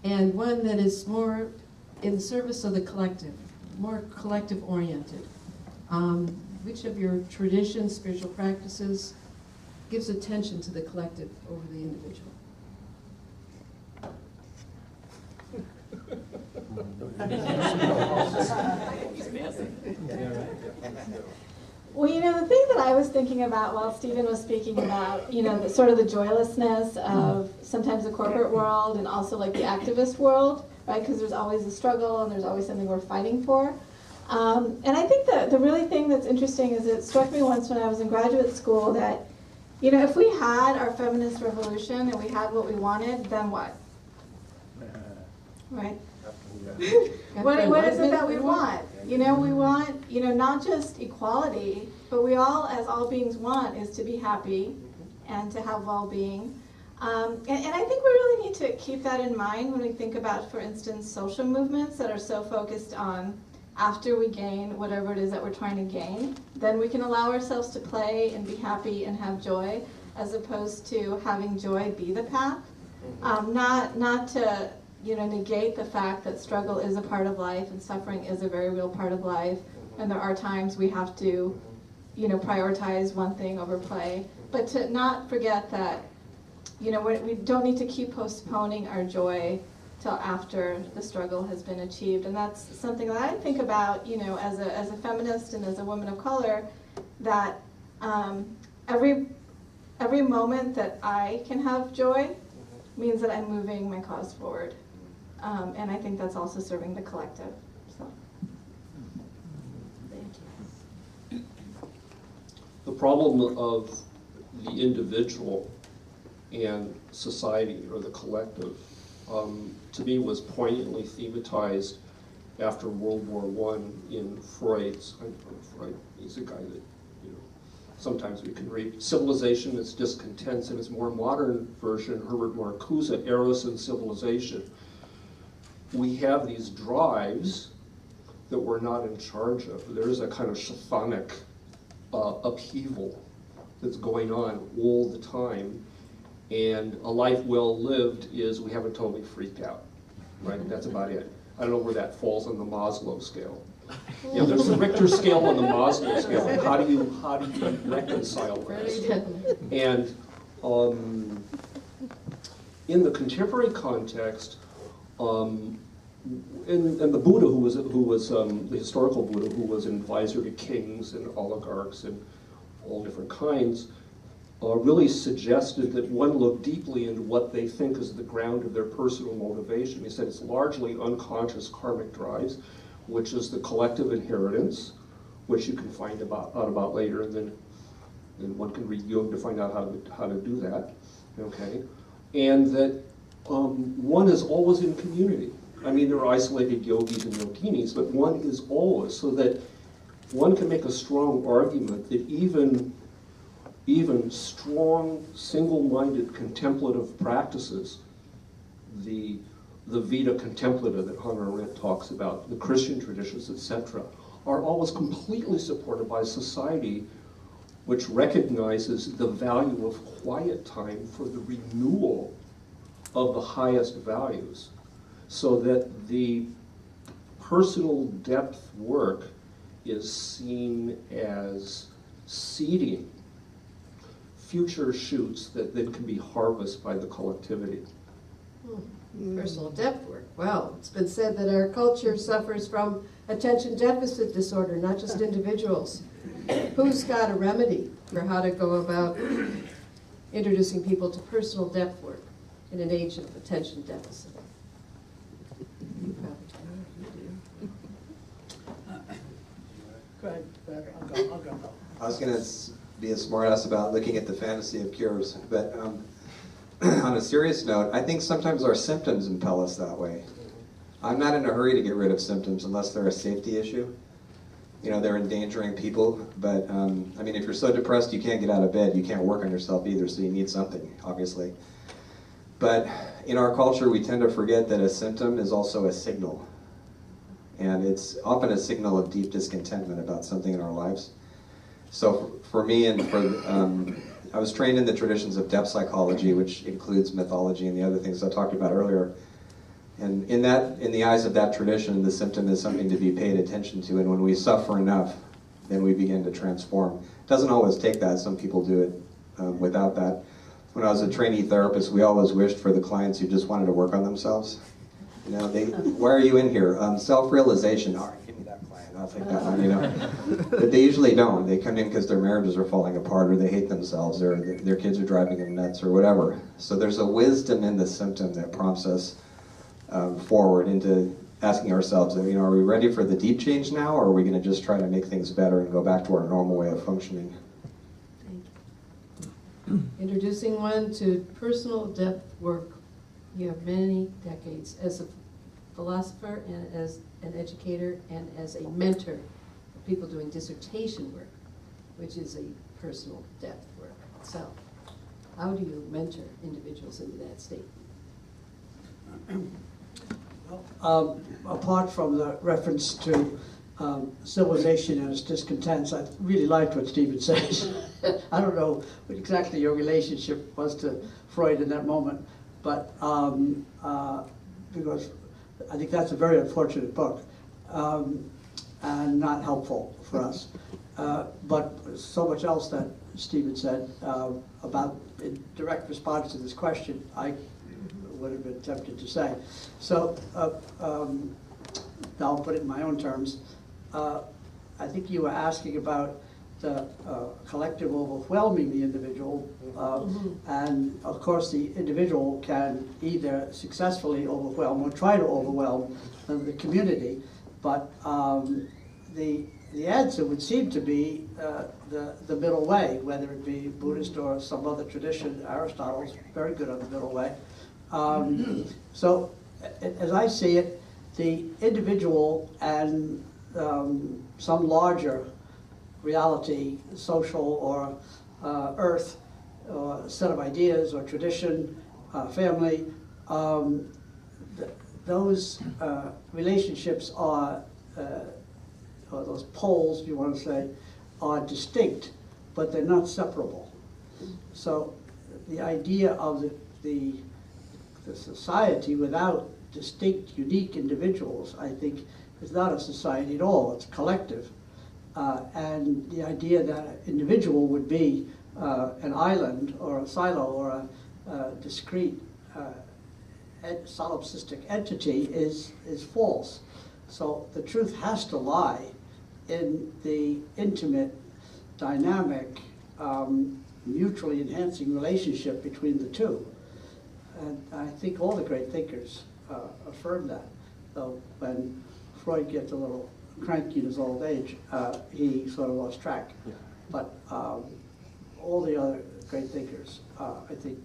and one that is more in service of the collective, more collective-oriented. Which of your traditions, spiritual practices, gives attention to the collective over the individual? Well, you know, the thing that I was thinking about while Stephen was speaking about, you know, the, sort of the joylessness of sometimes the corporate world and also like the activist world, right? Because there's always a struggle and there's always something we're fighting for. And I think the really thing that's interesting is it struck me once when I was in graduate school that, you know, if we had our feminist revolution and we had what we wanted, then what? Right? What is it that we want? You know, we want, you know, not just equality, but we all, as all beings want, is to be happy and to have well-being. And I think we really need to keep that in mind when we think about, for instance, social movements that are so focused on after we gain whatever it is that we're trying to gain, then we can allow ourselves to play and be happy and have joy, as opposed to having joy be the path. Not to, you know, negate the fact that struggle is a part of life and suffering is a very real part of life, and there are times we have to, you know, prioritize one thing over play, but to not forget that, you know, we don't need to keep postponing our joy till after the struggle has been achieved. And that's something that I think about, you know, as a feminist and as a woman of color, that every moment that I can have joy means that I'm moving my cause forward. And I think that's also serving the collective. So, thank you. The problem of the individual and society, or the collective, to me was poignantly thematized after World War I in Freud's, Freud, he's a guy that, you know, sometimes we can read. Civilization is Discontents, in his more modern version, Herbert Marcuse, Eros and Civilization. We have these drives that we're not in charge of. There is a kind of chthonic upheaval that's going on all the time. And a life well lived is we haven't totally freaked out, right? That's about it. I don't know where that falls on the Maslow scale. Yeah, there's a Richter scale on the Maslow scale. How do you reconcile this? And in the contemporary context, and the Buddha, who was the historical Buddha, who was an advisor to kings and oligarchs and all different kinds, really suggested that one look deeply into what they think is the ground of their personal motivation. He said it's largely unconscious karmic drives, which is the collective inheritance, which you can find out about later, and then one can read Jung to find out how to do that. Okay, and that one is always in community. I mean, there are isolated yogis and yoginis, but one is always, so that one can make a strong argument that even strong, single-minded contemplative practices, the Vita Contemplata that Hannah Arendt talks about, the Christian traditions, etc., are always completely supported by society which recognizes the value of quiet time for the renewal of the highest values, so that the personal depth work is seen as seeding future shoots that then can be harvested by the collectivity. Personal depth work. Well, it's been said that our culture suffers from attention deficit disorder, not just individuals. Who's got a remedy for how to go about introducing people to personal depth work in an age of attention deficit? You probably do. Go ahead, I'll go. I was going to be a smartass about looking at the fantasy of cures, but on a serious note, I think sometimes our symptoms impel us that way. I'm not in a hurry to get rid of symptoms unless they're a safety issue. You know, they're endangering people, but I mean, if you're so depressed you can't get out of bed, you can't work on yourself either, so you need something, obviously. But in our culture, we tend to forget that a symptom is also a signal. And it's often a signal of deep discontentment about something in our lives. So for me, and I was trained in the traditions of depth psychology, which includes mythology and the other things I talked about earlier. And in the eyes of that tradition, the symptom is something to be paid attention to. And when we suffer enough, then we begin to transform. It doesn't always take that. Some people do it without that. When I was a trainee therapist, we always wished for the clients who just wanted to work on themselves. You know, why are you in here? Self-realization. All right, give me that client. I'll take that one, you know. But they usually don't. They come in because their marriages are falling apart, or they hate themselves, or their kids are driving them nuts, or whatever. So there's a wisdom in the symptom that prompts us forward into asking ourselves, you know, are we ready for the deep change now, or are we going to just try to make things better and go back to our normal way of functioning? Thank you. Introducing one to personal depth work. You have many decades as a philosopher and as an educator and as a mentor for people doing dissertation work, which is a personal depth work itself. How do you mentor individuals into that state? Apart from the reference to civilization and its discontents, I really liked what Stephen said. I don't know what exactly your relationship was to Freud in that moment, but because I think that's a very unfortunate book and not helpful for us. But so much else that Stephen said about in direct response to this question, I would have been tempted to say. So I'll put it in my own terms. I think you were asking about the collective overwhelming the individual, and of course the individual can either successfully overwhelm or try to overwhelm the community, but the answer would seem to be the middle way, whether it be Buddhist or some other tradition. Aristotle's very good on the middle way. So as I see it, the individual and some larger reality, social or earth, or set of ideas or tradition, family, those relationships are, or those poles, if you want to say, are distinct, but they're not separable. So the idea of the society without distinct, unique individuals, I think, is not a society at all. It's collective. And the idea that an individual would be an island or a silo or a discrete solipsistic entity is false. So the truth has to lie in the intimate, dynamic, mutually enhancing relationship between the two. And I think all the great thinkers affirm that. Though when Freud gets a little cranky in his old age, he sort of lost track. Yeah. But all the other great thinkers, I think,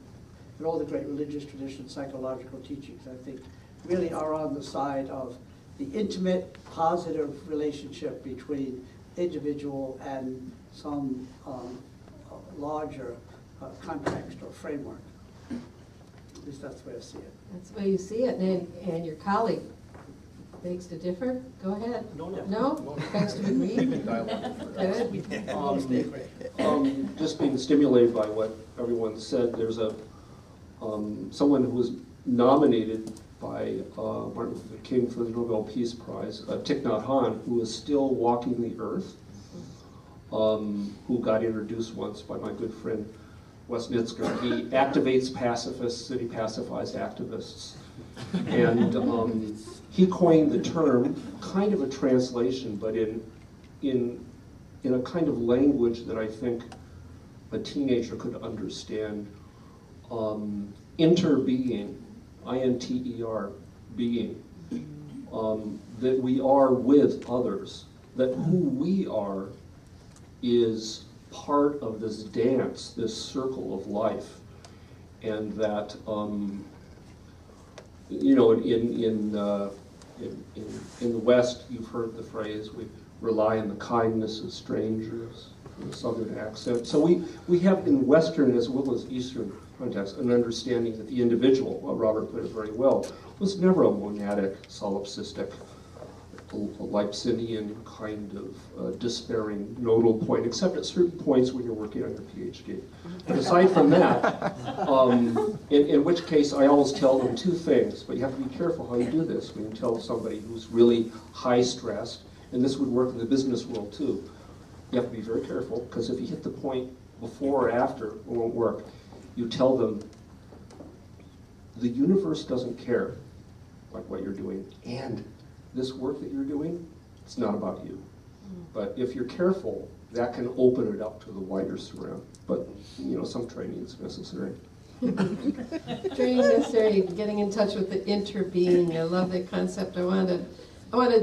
and all the great religious traditions, psychological teachings, I think, really are on the side of the intimate, positive relationship between individual and some larger context or framework. At least that's the way I see it. That's the way you see it, and your colleague begs to differ. Go ahead. No. No? Begs to agree? We've been dialogue. Good. just being stimulated by what everyone said, there's a someone who was nominated by Martin Luther King for the Nobel Peace Prize, Thich Nhat Hanh, who is still walking the earth, who got introduced once by my good friend Wes Nitzker. He activates pacifists and he pacifies activists. And he coined the term, kind of a translation, but in a kind of language that I think a teenager could understand. Interbeing, I-N-T-E-R, being, that we are with others, that who we are is part of this dance, this circle of life, and that you know, in the West, you've heard the phrase, we rely on the kindness of strangers, in the Southern accent. So we have in Western as well as Eastern context an understanding that the individual, well, Robert put it very well, was never a monadic, solipsistic, Leibnizian kind of despairing nodal point, except at certain points when you're working on your PhD. But aside from that, in which case I always tell them two things, but you have to be careful how you do this when you tell somebody who's really high stressed, and this would work in the business world too. You have to be very careful, because if you hit the point before or after, it won't work. You tell them, the universe doesn't care like what you're doing, and this work that you're doing, it's not about you. But if you're careful, that can open it up to the wider surround. But, you know, some training is necessary. Training necessary, getting in touch with the interbeing. I love that concept. I want to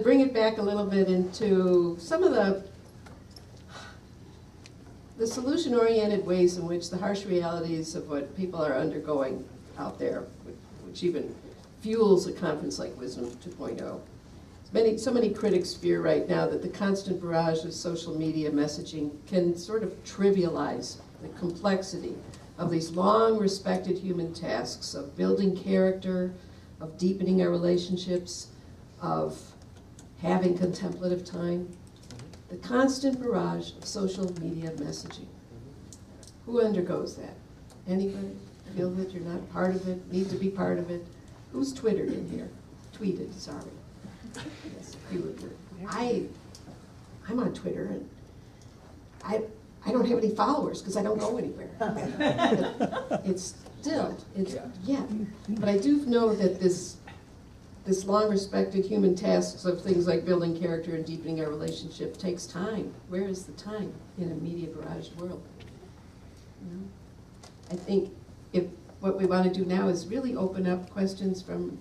bring it back a little bit into some of the solution-oriented ways in which the harsh realities of what people are undergoing out there, which even fuels a conference like Wisdom 2.0. So many critics fear right now that the constant barrage of social media messaging can sort of trivialize the complexity of these long respected human tasks of building character, of deepening our relationships, of having contemplative time. The constant barrage of social media messaging. Who undergoes that? Anybody feel that you're not part of it, need to be part of it? Who's Twittered in here? Tweeted, sorry. Yes, I'm on Twitter, and I don't have any followers because I don't go anywhere. Yeah. But I do know that this long-respected human tasks of things like building character and deepening our relationship takes time. Where is the time in a media barraged world? You know? I think if what we want to do now is really open up questions from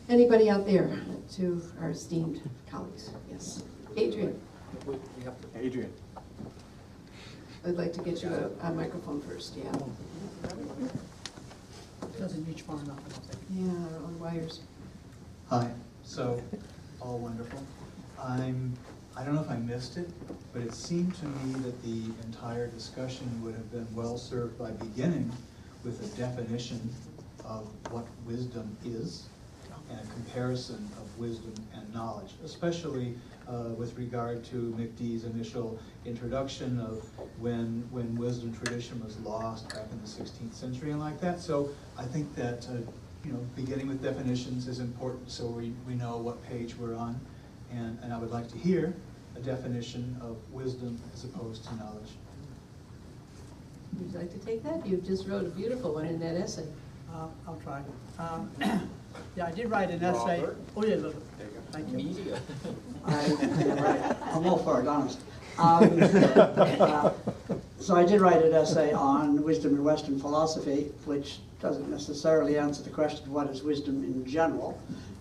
anybody out there to our esteemed colleagues. Yes. Adrian. Adrian. I'd like to get you a microphone first, yeah. Doesn't reach far enough. Yeah, on wires. Hi. So, all wonderful. I don't know if I missed it, but it seemed to me that the entire discussion would have been well served by beginning with a definition of what wisdom is and a comparison of wisdom and knowledge, especially with regard to McD's initial introduction of when wisdom tradition was lost back in the 16th century and like that. So I think that beginning with definitions is important so we know what page we're on, and I would like to hear a definition of wisdom as opposed to knowledge. Would you like to take that? You just wrote a beautiful one in that essay. I'll try. Yeah, I did write an essay. Robert. Oh, yeah, look. Thank you. Media. I'm all for it, honest. So I did write an essay on wisdom in Western philosophy, which doesn't necessarily answer the question of what is wisdom in general.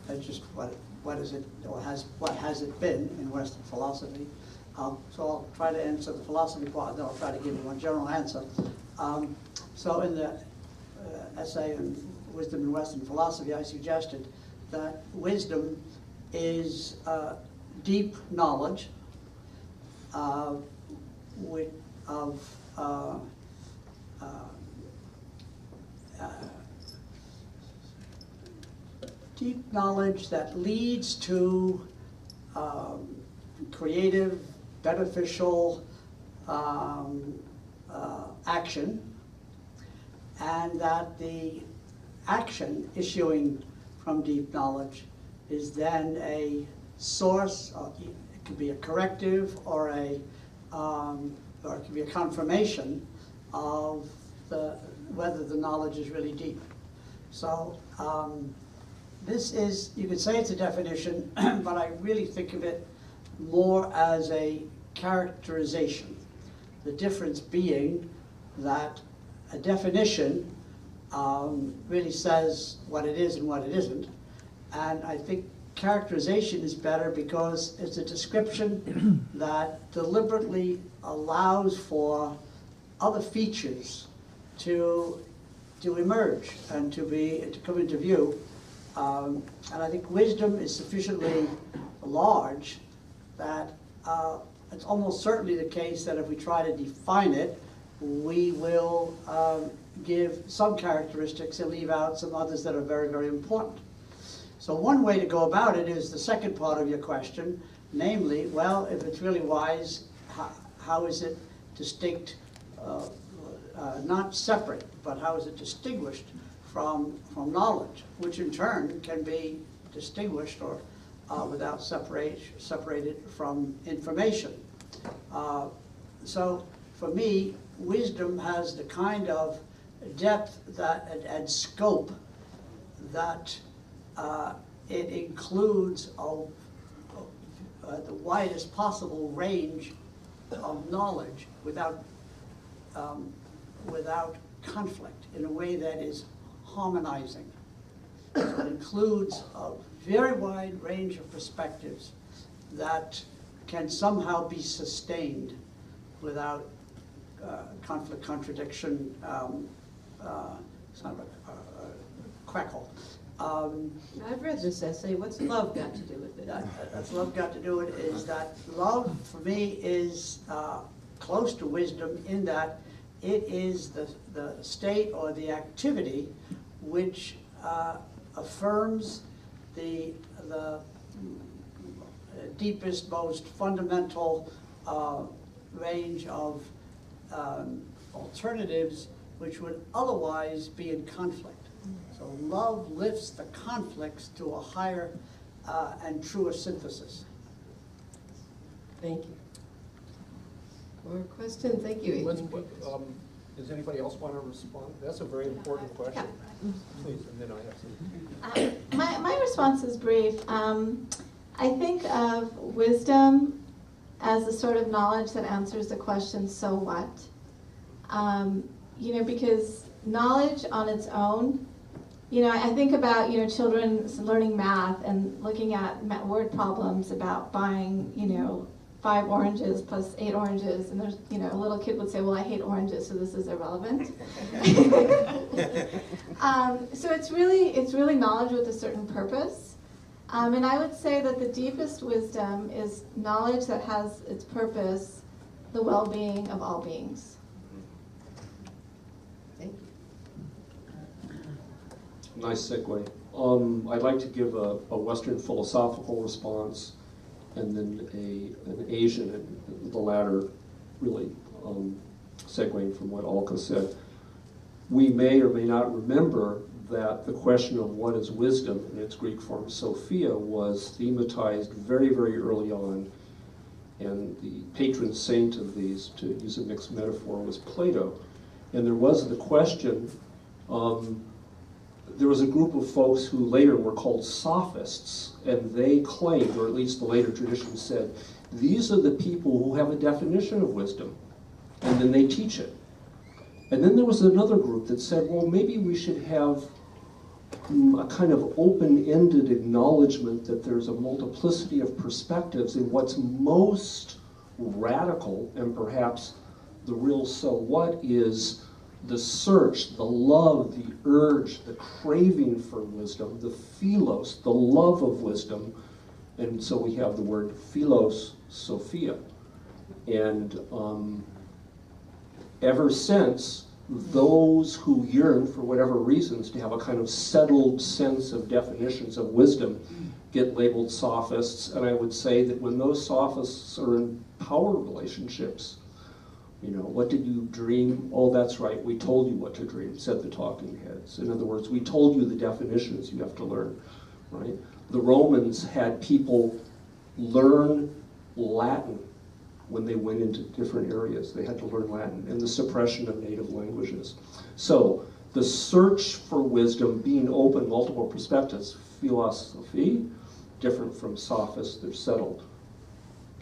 It's just what is it, or what has it been in Western philosophy. So I'll try to answer the philosophy part, then I'll try to give you one general answer. So in the essay on wisdom in Western philosophy, I suggested that wisdom is deep knowledge deep knowledge that leads to creative, beneficial action, and that the action issuing from deep knowledge is then a source, it could be a corrective or it could be a confirmation of whether the knowledge is really deep. So this is, you could say it's a definition, but I really think of it more as a characterization. The difference being that a definition really says what it is and what it isn't. And I think characterization is better because it's a description that deliberately allows for other features to emerge and to come into view. And I think wisdom is sufficiently large that it's almost certainly the case that if we try to define it, we will give some characteristics and leave out some others that are very, very important. So one way to go about it is the second part of your question, namely, well, if it's really wise, how is it distinct, not separate, but how is it distinguished from knowledge, which in turn can be distinguished or without separated from information. So for me, wisdom has the kind of depth and scope that it includes the widest possible range of knowledge without conflict, in a way that is harmonizing. It includes a very wide range of perspectives that can somehow be sustained without conflict, contradiction, crackle. I've read this essay. What's love got to do with it? That's love got to do with it is that love, for me, is close to wisdom in that it is the state or the activity which affirms the deepest, most fundamental range of alternatives which would otherwise be in conflict. So love lifts the conflicts to a higher and truer synthesis. Thank you. More questions? Thank you, Let's Adrian. put, does anybody else want to respond? That's a very important question. Please, and then I have some. My response is brief. I think of wisdom as the sort of knowledge that answers the question, so what? Because knowledge on its own, I think about, children learning math and looking at word problems about buying, 5 oranges plus 8 oranges, and there's, a little kid would say, well, I hate oranges, so this is irrelevant. So it's really knowledge with a certain purpose. And I would say that the deepest wisdom is knowledge that has its purpose, the well-being of all beings. Thank you. Nice segue. I'd like to give a Western philosophical response and then an Asian, and the latter really segueing from what Alka said. We may or may not remember that the question of what is wisdom in its Greek form, Sophia, was thematized very, very early on. And the patron saint of these, to use a mixed metaphor, was Plato. And there was the question, there was a group of folks who later were called sophists, and they claimed, or at least the later tradition said, these are the people who have a definition of wisdom, and then they teach it. And then there was another group that said, well, maybe we should have a kind of open-ended acknowledgement that there's a multiplicity of perspectives, and what's most radical, and perhaps the real so what, is the search, the love, the urge, the craving for wisdom, the philos, the love of wisdom. And so we have the word philos Sophia. And ever since, those who yearn, for whatever reasons, to have a kind of settled sense of definitions of wisdom get labeled sophists. And I would say that when those sophists are in power relationships You know, what did you dream? Oh, that's right, we told you what to dream, said the talking heads. In other words, we told you the definitions you have to learn, right? The Romans had people learn Latin when they went into different areas. They had to learn Latin, and the suppression of native languages. So the search for wisdom, being open, multiple perspectives, philosophy, different from sophists, they're settled.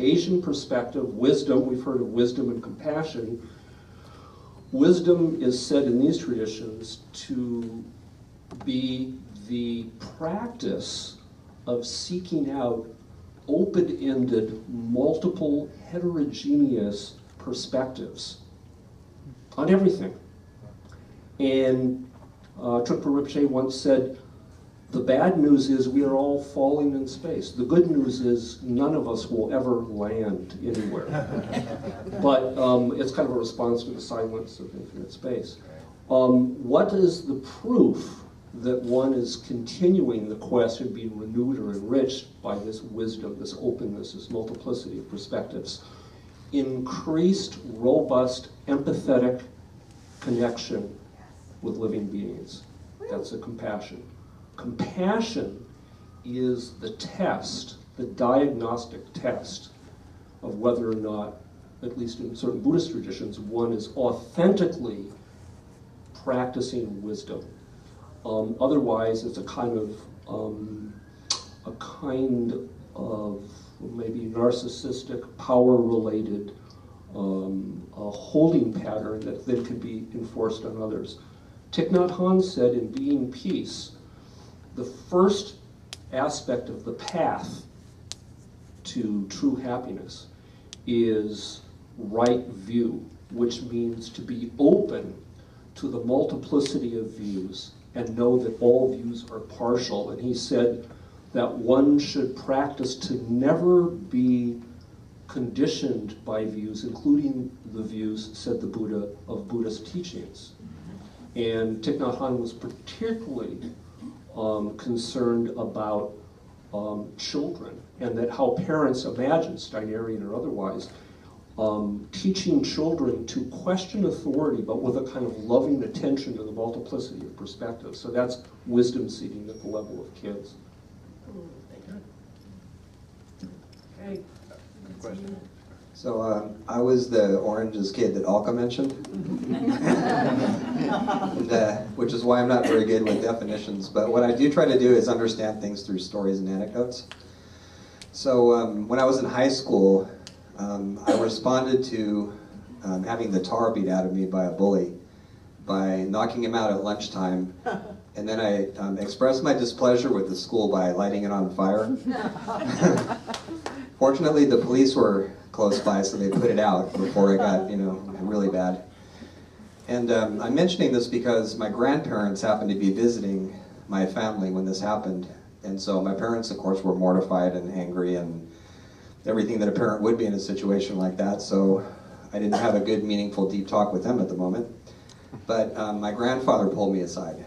Asian perspective, wisdom, we've heard of wisdom and compassion. Wisdom is said in these traditions to be the practice of seeking out open-ended, multiple, heterogeneous perspectives on everything. And Trungpa Rinpoche once said, the bad news is we are all falling in space. The good news is none of us will ever land anywhere. But it's kind of a response to the silence of infinite space. What is the proof that one is continuing the quest and being renewed or enriched by this wisdom, this openness, this multiplicity of perspectives? Increased, robust, empathetic connection with living beings. That's a compassion. Compassion is the test, the diagnostic test of whether or not, at least in certain Buddhist traditions, one is authentically practicing wisdom. Otherwise, it's a kind of maybe narcissistic, power-related holding pattern that then can be enforced on others. Thich Nhat Hanh said in Being Peace, the first aspect of the path to true happiness is right view, which means to be open to the multiplicity of views and know that all views are partial. And he said that one should practice to never be conditioned by views, including the views, said the Buddha, of Buddhist teachings. And Thich Nhat Hanh was particularly concerned about children, and that how parents imagine, Steinerian or otherwise, teaching children to question authority, but with a kind of loving attention to the multiplicity of perspectives. So that's wisdom seeding at the level of kids. Great. So I was the oranges kid that Alka mentioned, and, which is why I'm not very good with definitions. But what I do try to do is understand things through stories and anecdotes. So when I was in high school, I responded to having the tar beat out of me by a bully by knocking him out at lunchtime, and then I expressed my displeasure with the school by lighting it on fire. Fortunately, the police were close by, so they put it out before it got, really bad. And I'm mentioning this because my grandparents happened to be visiting my family when this happened. And so my parents, of course, were mortified and angry and everything that a parent would be in a situation like that. So I didn't have a good, meaningful, deep talk with them at the moment. But my grandfather pulled me aside.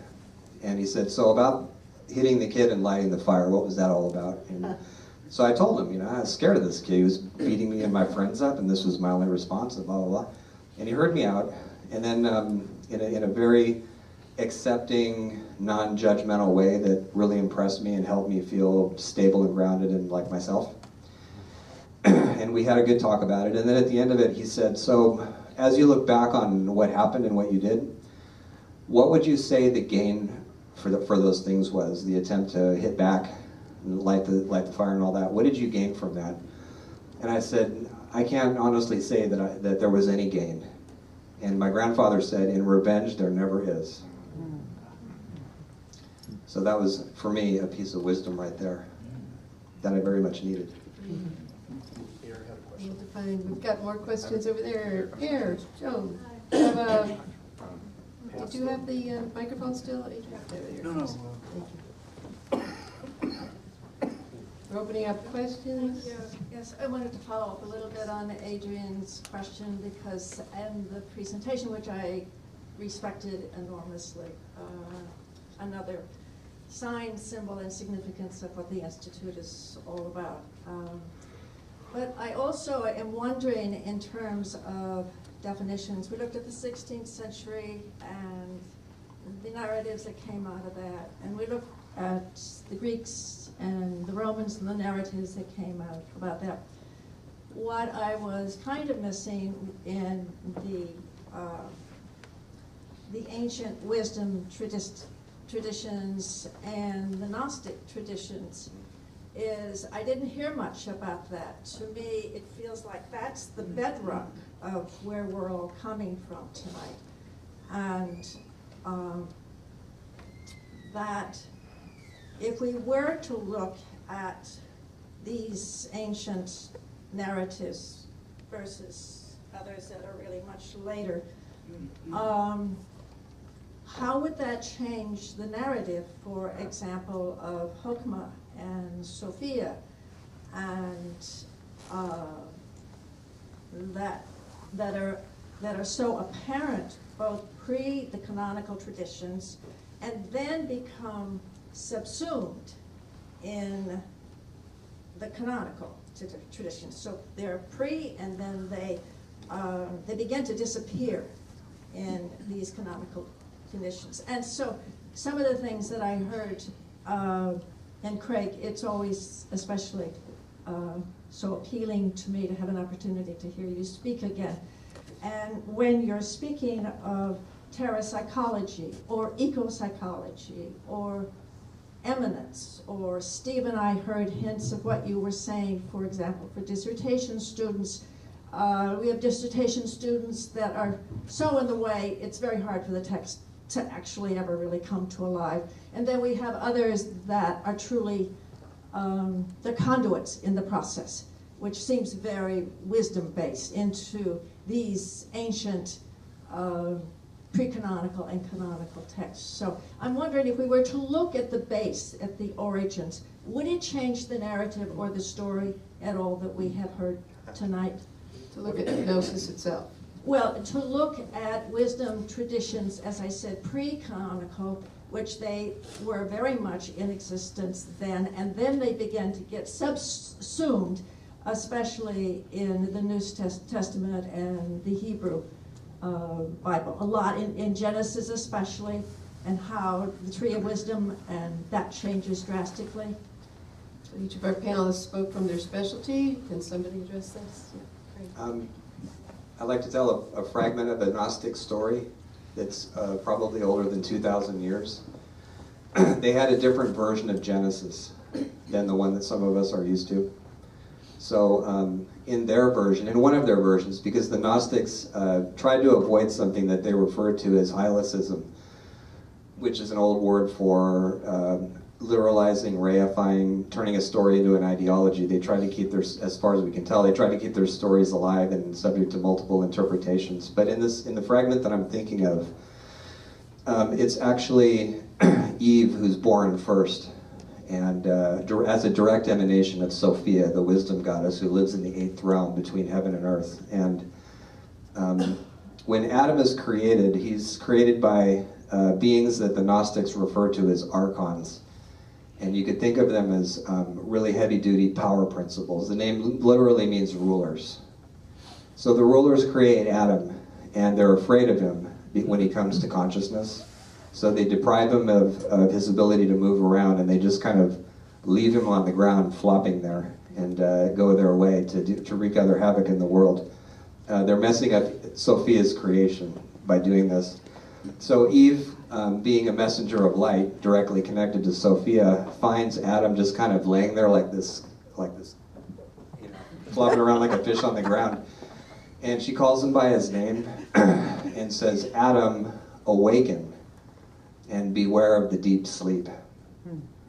And he said, so about hitting the kid and lighting the fire, what was that all about? And so I told him, I was scared of this kid. He was beating me and my friends up, and this was my only response, and blah, blah, blah. And he heard me out, and then in a very accepting, non-judgmental way that really impressed me and helped me feel stable and grounded and like myself. And we had a good talk about it, and then at the end of it, he said, so as you look back on what happened and what you did, what would you say the gain for those things was? The attempt to hit back, light the fire and all that. What did you gain from that? And I said, I can't honestly say that there was any gain. And my grandfather said, in revenge, there never is. So that was, for me, a piece of wisdom right there that I very much needed. We've got more questions over there. Here, Joe. Did you have the microphone still? No. We're opening up questions. Yes, I wanted to follow up a little bit on Adrian's question because in the presentation, which I respected enormously, another sign, symbol, and significance of what the Institute is all about. But I also am wondering in terms of definitions. We looked at the 16th century and the narratives that came out of that. And we looked at the Greeks and the Romans and the narratives that came out about that. What I was kind of missing in the ancient wisdom traditions and the Gnostic traditions is I didn't hear much about that. To me, it feels like that's the bedrock of where we're all coming from tonight. And that if we were to look at these ancient narratives versus others that are really much later, how would that change the narrative, for example, of Hokmah and Sophia, and that are so apparent both pre the canonical traditions and then become subsumed in the canonical traditions. So they're pre, and then they begin to disappear in these canonical conditions. And so some of the things that I heard, and Craig, it's always especially so appealing to me to have an opportunity to hear you speak again. And when you're speaking of terrapsychology or eco-psychology or eminence, or Steve and I heard hints of what you were saying, for example, for dissertation students. We have dissertation students that are so in the way, it's very hard for the text to actually ever really come to alive. And then we have others that are truly the conduits in the process, which seems very wisdom-based into these ancient pre-canonical and canonical texts. So I'm wondering if we were to look at the base, at the origins, would it change the narrative or the story at all that we have heard tonight? To look at the gnosis itself. Well, to look at wisdom traditions, as I said, pre-canonical, which they were very much in existence then, and then they began to get subsumed, especially in the New Testament and the Hebrew Bible, a lot in Genesis especially, and how the tree of wisdom, and that changes drastically. So each of our panelists spoke from their specialty. Can somebody address this? Yeah, great. I'd like to tell a fragment of a Gnostic story that's probably older than 2,000 years. They had a different version of Genesis than the one that some of us are used to. So in their version, in one of their versions, because the Gnostics tried to avoid something that they referred to as hylicism, which is an old word for literalizing, reifying, turning a story into an ideology. They try to keep their, as far as we can tell, they try to keep their stories alive and subject to multiple interpretations. But in the fragment that I'm thinking of, it's actually Eve who's born first. And as a direct emanation of Sophia, the wisdom goddess who lives in the 8th realm between heaven and earth. And when Adam is created, he's created by beings that the Gnostics refer to as archons. And you could think of them as really heavy-duty power principles. The name literally means rulers. So the rulers create Adam, and they're afraid of him when he comes to consciousness. So they deprive him of his ability to move around, and they just kind of leave him on the ground flopping there and go their way to wreak other havoc in the world. They're messing up Sophia's creation by doing this. So Eve, being a messenger of light, directly connected to Sophia, finds Adam just kind of laying there like this, you know, flopping around like a fish on the ground. And she calls him by his name and says, "Adam, awaken and beware of the deep sleep,"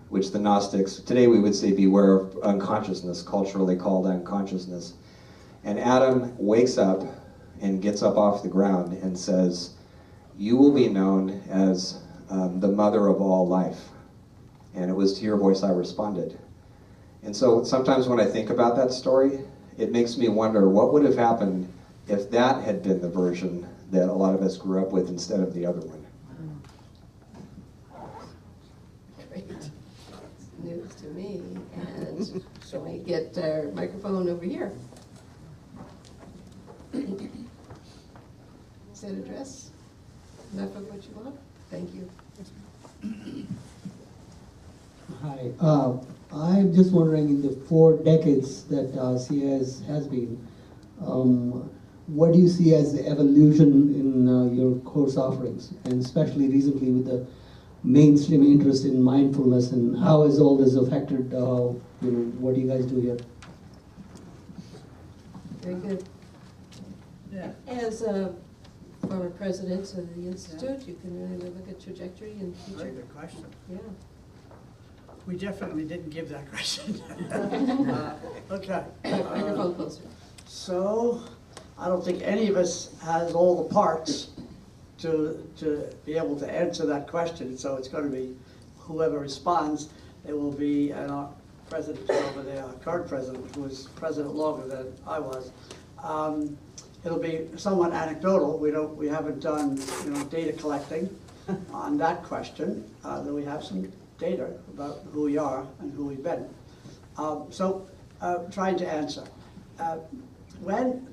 which the Gnostics, today we would say beware of unconsciousness, culturally called unconsciousness. And Adam wakes up and gets up off the ground and says, "You will be known as the mother of all life." And it was to your voice I responded. And so sometimes when I think about that story, it makes me wonder what would have happened if that had been the version that a lot of us grew up with instead of the other one. Great. News to me. And so we get our microphone over here. said address? Enough of what you want? Thank you. Hi, I'm just wondering, in the 4 decades that CIIS has been, what do you see as the evolution in your course offerings, and especially recently with the mainstream interest in mindfulness, and how has all this affected what you guys do here? Very good. Yeah. As a former president of the Institute, you can really look at trajectory and Very future. good question. Yeah. We definitely didn't give that question. Okay. Microphone closer. So, I don't think any of us has all the parts to be able to answer that question. So it's going to be whoever responds. It will be our president over there, our current president, who was president longer than I was. It'll be somewhat anecdotal. We haven't done data collecting on that question. Though we have some data about who we are and who we've been. Trying to answer. When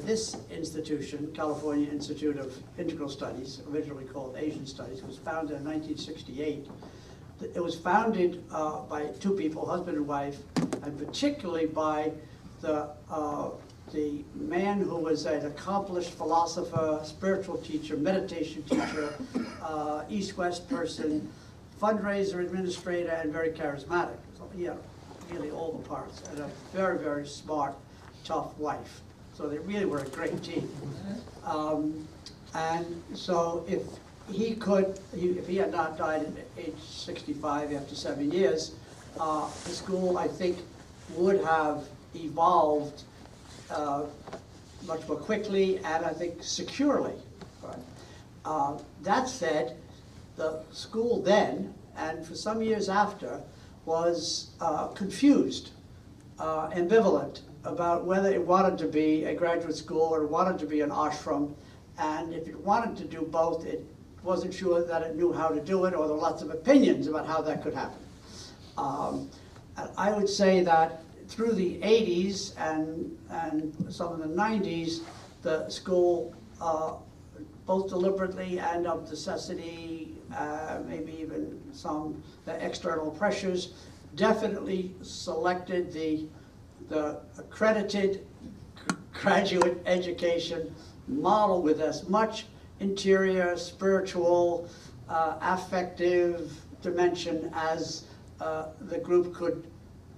this institution, California Institute of Integral Studies, originally called Asian Studies, was founded in 1968. It was founded by 2 people, husband and wife, and particularly by the man who was an accomplished philosopher, spiritual teacher, meditation teacher, East-West person, fundraiser, administrator, and very charismatic. So he had really all the parts, and a very, very smart, tough wife. So they really were a great team. And so if he had not died at age 65 after 7 years, the school, I think, would have evolved much more quickly and I think securely. Right? That said, the school then, and for some years after, was confused, ambivalent about whether it wanted to be a graduate school or wanted to be an ashram, and if it wanted to do both, it wasn't sure that it knew how to do it, or there were lots of opinions about how that could happen. I would say that through the 80s and some of the 90s, the school, both deliberately and of necessity, maybe even some external pressures, definitely selected the accredited graduate education model with as much interior, spiritual, affective dimension as the group could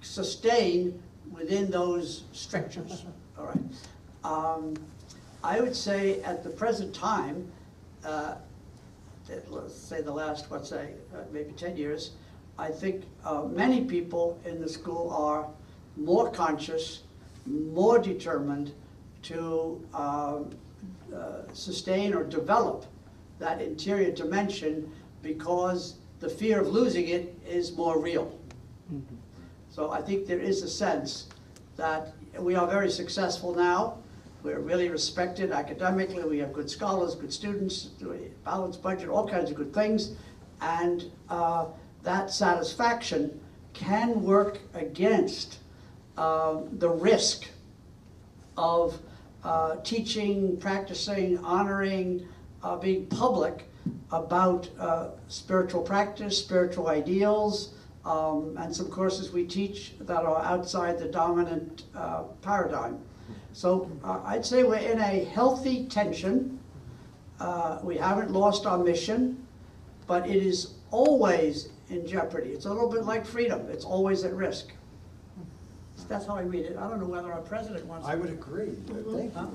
sustain within those strictures. All right. I would say at the present time, let's say the last, maybe 10 years, I think many people in the school are more conscious, more determined to sustain or develop that interior dimension because the fear of losing it is more real. Mm-hmm. So I think there is a sense that we are very successful now. We're really respected academically. We have good scholars, good students, balanced budget, all kinds of good things. And that satisfaction can work against the risk of teaching, practicing, honoring, being public about spiritual practice, spiritual ideals, and some courses we teach that are outside the dominant paradigm. So I'd say we're in a healthy tension. We haven't lost our mission, but it is always in jeopardy. It's a little bit like freedom. It's always at risk. That's how I read it. I don't know whether our president wants to. I would agree. Thank you.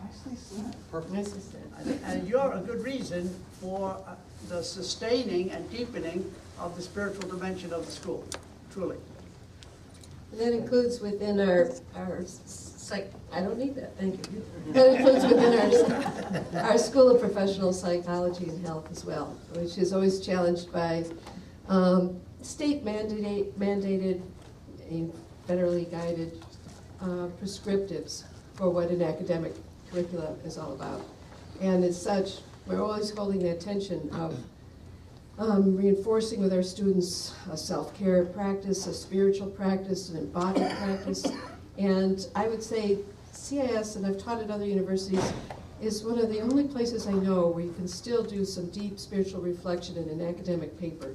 Nicely said. Perfect. Nicely said. And you're a good reason for the sustaining and deepening of the spiritual dimension of the school, truly. And that includes within our I don't need that, thank you. That includes within our School of Professional Psychology and Health as well, which is always challenged by state mandated and federally guided prescriptives for what an academic curriculum is all about. And as such, we're always holding that tension of reinforcing with our students a self-care practice, a spiritual practice, an embodied practice. And I would say CIIS, and I've taught at other universities, is one of the only places I know where you can still do some deep spiritual reflection in an academic paper.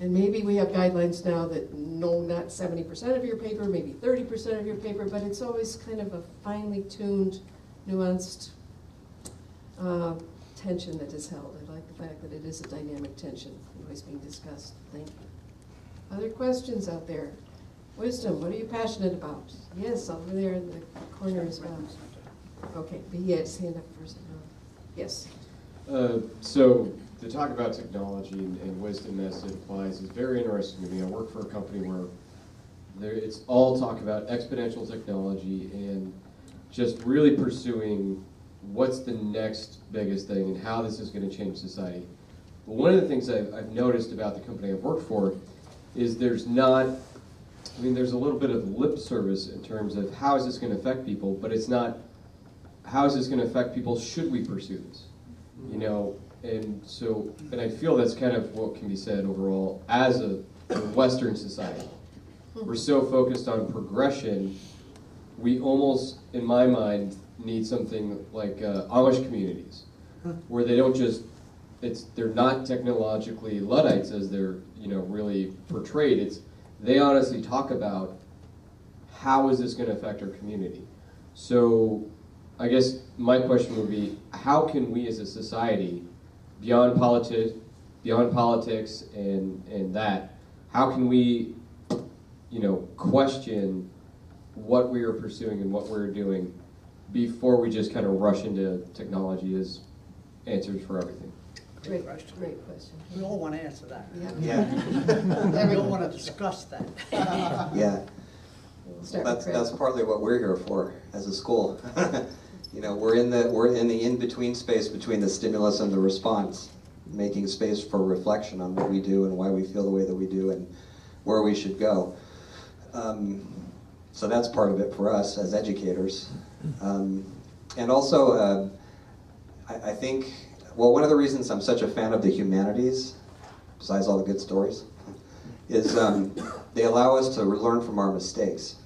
And maybe we have guidelines now that no, not 70% of your paper, maybe 30% of your paper, but it's always kind of a finely tuned, nuanced tension that is held. I like the fact that it is a dynamic tension always being discussed. Thank you. Other questions out there? Wisdom, what are you passionate about? Yes, over there in the corner as well. Okay, but he had his hand up first. Yes. So to talk about technology and wisdom as it applies is very interesting to me. I work for a company where it's all talk about exponential technology and just really pursuing what's the next biggest thing and how this is going to change society. But one of the things I've noticed about the company I've worked for is there's a little bit of lip service in terms of how is this going to affect people, but it's not how is this going to affect people, should we pursue this? You know, and I feel that's kind of what can be said overall as a Western society. We're so focused on progression, we almost, in my mind, need something like Amish communities, where they don't just, they're not technologically Luddites as they're, really portrayed. They honestly talk about how is this going to affect our community. So I guess my question would be, how can we as a society, beyond politics and that, how can we, question what we are pursuing and what we're doing before we just kind of rush into technology as answers for everything? Great question. We all want to answer that. Yeah. We all want to discuss that. Yeah. That's partly what we're here for as a school. We're in the in-between space between the stimulus and the response, making space for reflection on what we do and why we feel the way that we do and where we should go. So that's part of it for us as educators. And also, I think, one of the reasons I'm such a fan of the humanities, besides all the good stories, is they allow us to learn from our mistakes.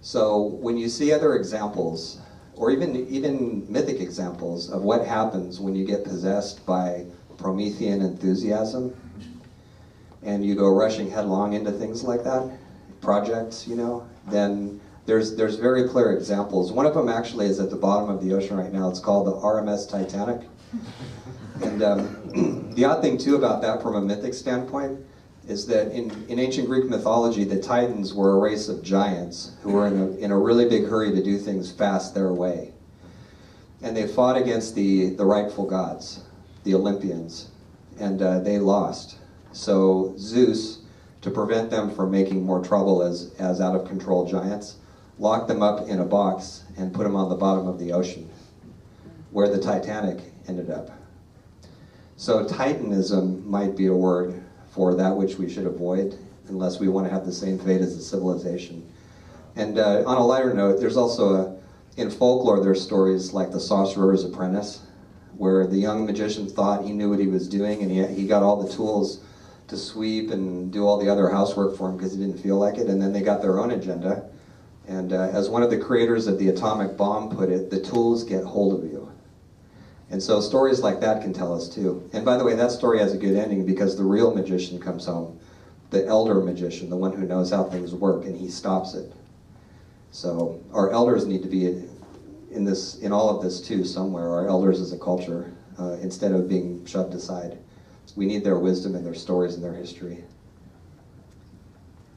So when you see other examples, or even mythic examples of what happens when you get possessed by Promethean enthusiasm, and you go rushing headlong into things like that, projects, then there's very clear examples. One of them actually is at the bottom of the ocean right now. It's called the RMS Titanic. And the odd thing too about that from a mythic standpoint is that in ancient Greek mythology, the Titans were a race of giants who were in a really big hurry to do things fast their way. And they fought against the rightful gods, the Olympians, and they lost. So Zeus, to prevent them from making more trouble as out of control giants, locked them up in a box and put them on the bottom of the ocean, where the Titanic ended up. So Titanism might be a word for that which we should avoid unless we want to have the same fate as a civilization. And on a lighter note, there's also in folklore, there's stories like the Sorcerer's Apprentice, where the young magician thought he knew what he was doing, and he got all the tools to sweep and do all the other housework for him because he didn't feel like it, and then they got their own agenda. And as one of the creators of the atomic bomb put it, the tools get hold of you. And so stories like that can tell us too. And by the way, that story has a good ending because the real magician comes home, the elder magician, the one who knows how things work, and he stops it. So our elders need to be in all of this too somewhere, our elders as a culture, instead of being shoved aside. We need their wisdom and their stories and their history.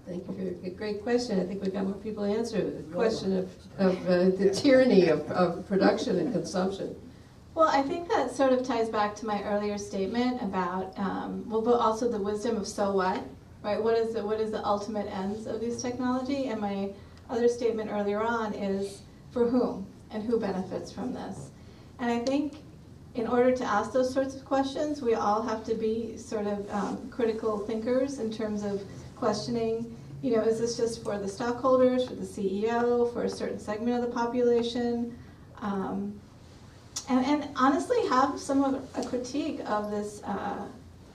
Thank you for a great question. I think we've got more people to answer the question of the tyranny of production and consumption. Well, I think that sort of ties back to my earlier statement about, but also the wisdom of so what, right? What is the ultimate ends of these technology? And my other statement earlier on is for whom and who benefits from this? And I think in order to ask those sorts of questions, we all have to be sort of critical thinkers in terms of questioning, is this just for the stockholders, for the CEO, for a certain segment of the population? And honestly have some of a critique of this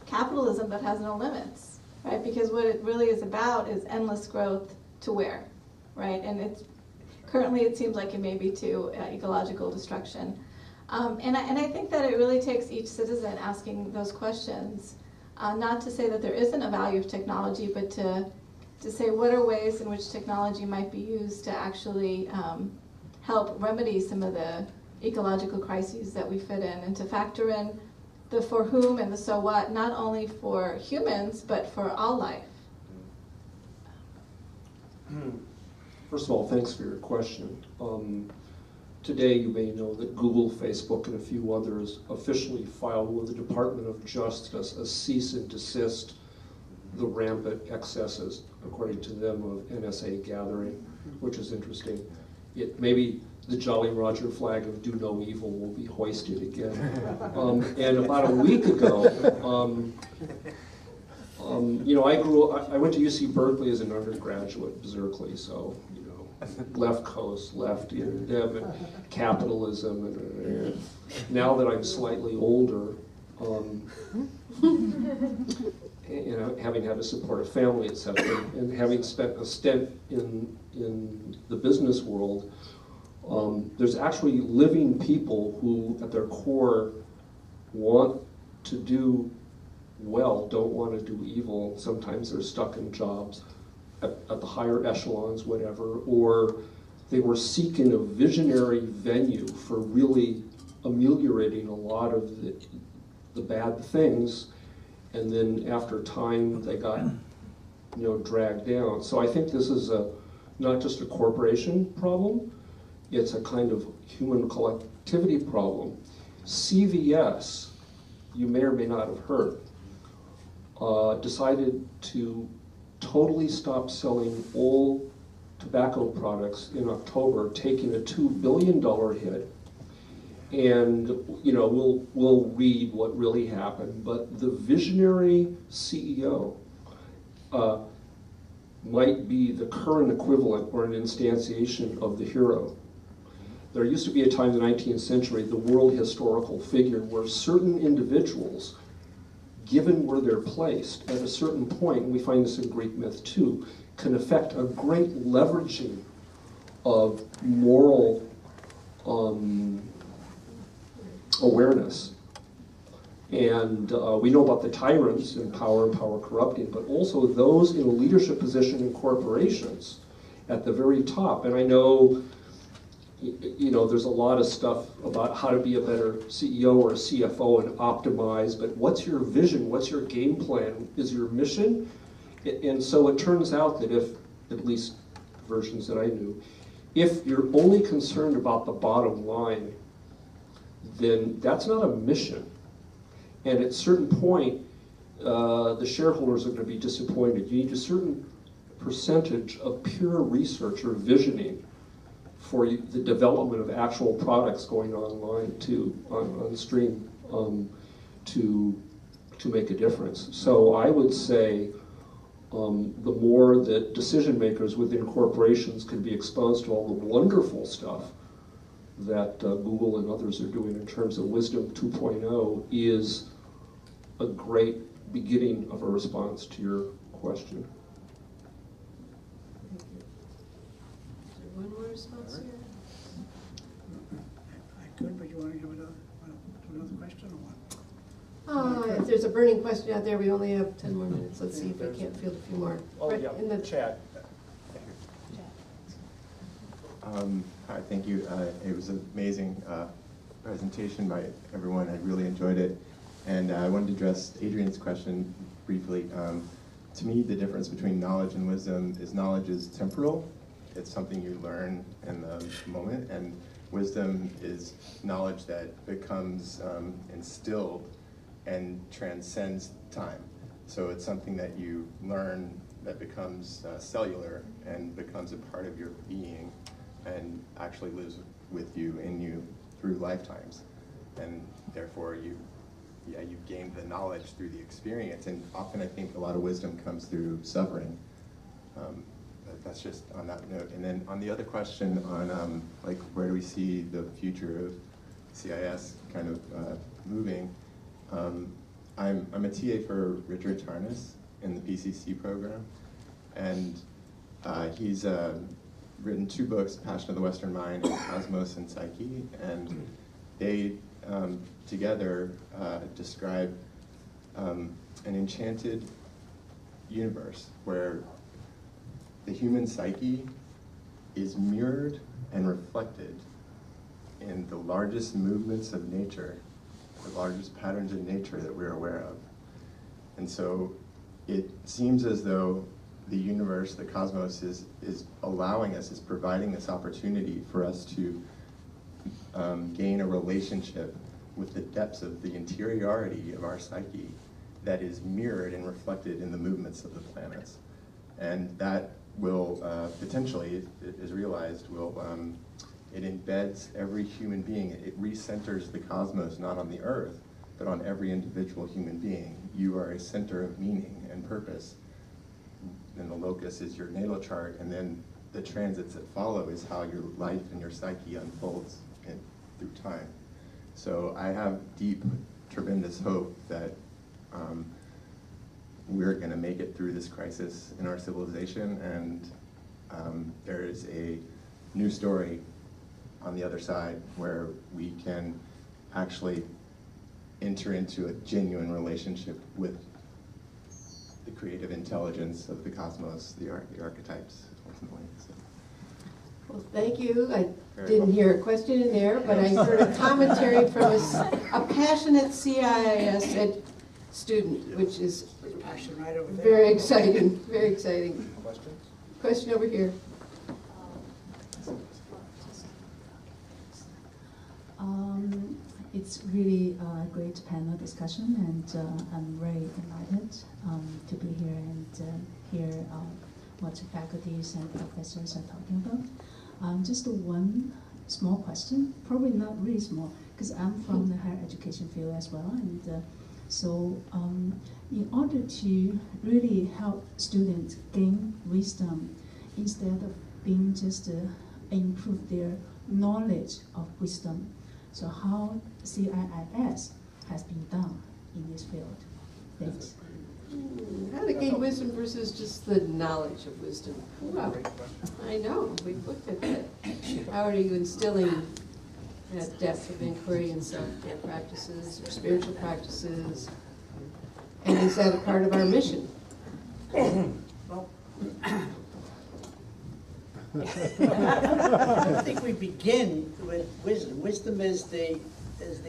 capitalism that has no limits, right? Because what it really is about is endless growth to where, right? And it's currently it seems like it may be to ecological destruction. And I think that it really takes each citizen asking those questions, not to say that there isn't a value of technology, but to say what are ways in which technology might be used to actually help remedy some of the ecological crises that we fit in, and to factor in the for whom and the so what, not only for humans, but for all life. First of all, thanks for your question. Today, you may know that Google, Facebook, and a few others officially filed with the Department of Justice a cease and desist the rampant excesses, according to them, of NSA gathering, which is interesting. Maybe the Jolly Roger flag of do no evil will be hoisted again. And about a week ago, you know, I went to UC Berkeley as an undergraduate, Berkeley, so, you know, left coast, left in them, and capitalism, and now that I'm slightly older, you know, having had to support a family, etc., and having spent a stint in the business world, there's actually living people who, at their core, want to do well, don't want to do evil. Sometimes they're stuck in jobs at the higher echelons, whatever, or they were seeking a visionary venue for really ameliorating a lot of the bad things, and then after time they got, you know, dragged down. So I think this is not just a corporation problem, it's a kind of human collectivity problem. CVS, you may or may not have heard, decided to totally stop selling all tobacco products in October, taking a $2 billion hit. And you know, we'll read what really happened, but the visionary CEO might be the current equivalent or an instantiation of the hero. There used to be a time in the 19th century, the world historical figure, where certain individuals, given where they're placed at a certain point, and we find this in Greek myth too, can affect a great leveraging of moral awareness. And we know about the tyrants and power corrupting, but also those in a leadership position in corporations at the very top. And I know, you know, there's a lot of stuff about how to be a better CEO or a CFO and optimize, but what's your vision? What's your game plan? Is your mission? And so it turns out that if, at least versions that I knew, if you're only concerned about the bottom line, then that's not a mission. And at a certain point, the shareholders are going to be disappointed. You need a certain percentage of pure research or visioning for the development of actual products going online on stream to make a difference. So I would say the more that decision makers within corporations can be exposed to all the wonderful stuff that Google and others are doing in terms of Wisdom 2.0 is a great beginning of a response to your question. One more response here. I could, but you want to give another question or what? If there's a burning question out there, we only have 10 more minutes. Let's see if we can't field a few more. Oh, Right yeah, in the chat. Hi, thank you. It was an amazing presentation by everyone. I really enjoyed it. And I wanted to address Adrian's question briefly. To me, the difference between knowledge and wisdom is knowledge is temporal. It's something you learn in the moment. And wisdom is knowledge that becomes instilled and transcends time. So it's something that you learn that becomes cellular and becomes a part of your being and actually lives with you, in you, through lifetimes. And therefore you gain the knowledge through the experience. And often I think a lot of wisdom comes through suffering. But that's just on that note. And then on the other question on like where do we see the future of CIIS kind of moving, I'm a TA for Richard Tarnas in the PCC program. And he's written 2 books, Passion of the Western Mind and Cosmos and Psyche, and they together describe an enchanted universe where the human psyche is mirrored and reflected in the largest movements of nature, the largest patterns in nature that we're aware of. And so it seems as though the universe, the cosmos, is allowing us, is providing this opportunity for us to gain a relationship with the depths of the interiority of our psyche that is mirrored and reflected in the movements of the planets. And that will potentially, if it is realized, it embeds every human being. It recenters the cosmos not on the earth, but on every individual human being. You are a center of meaning and purpose. And the locus is your natal chart, and then the transits that follow is how your life and your psyche unfolds through time. So I have deep, tremendous hope that we're going to make it through this crisis in our civilization, and there is a new story on the other side where we can actually enter into a genuine relationship with the creative intelligence of the cosmos, the archetypes, ultimately. So. Well, thank you. I didn't hear a question in there, but I heard a commentary from a passionate CIIS student, which is Right over there. very exciting, very exciting. Questions? Question over here. It's really a great panel discussion, and I'm very delighted to be here and hear what the faculties and professors are talking about. Just one small question, probably not really small, because I'm from the higher education field as well, and so in order to really help students gain wisdom, instead of being just improve their knowledge of wisdom, so how CIIS has been done in this field? Thanks. How to gain wisdom versus just the knowledge of wisdom. Wow. I know, we've looked at that. How are you instilling that depth of inquiry and self-care practices or spiritual practices? And is that a part of our mission? Well, I think we begin with wisdom. Wisdom is the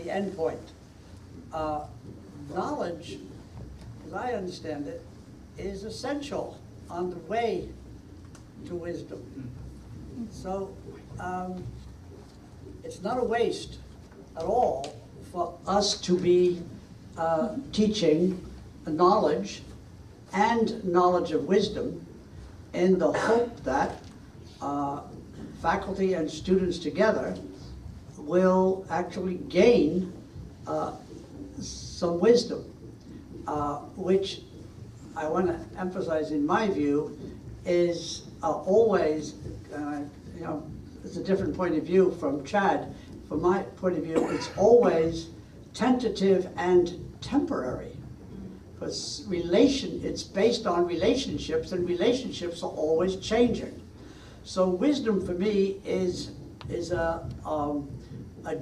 end point. Knowledge, as I understand it, is essential on the way to wisdom. So it's not a waste at all for us to be teaching knowledge and knowledge of wisdom in the hope that faculty and students together will actually gain some wisdom, which I want to emphasize in my view is always, you know, it's a different point of view from Chad. From my point of view, it's always tentative and temporary. Because it's based on relationships, and relationships are always changing. So wisdom for me is a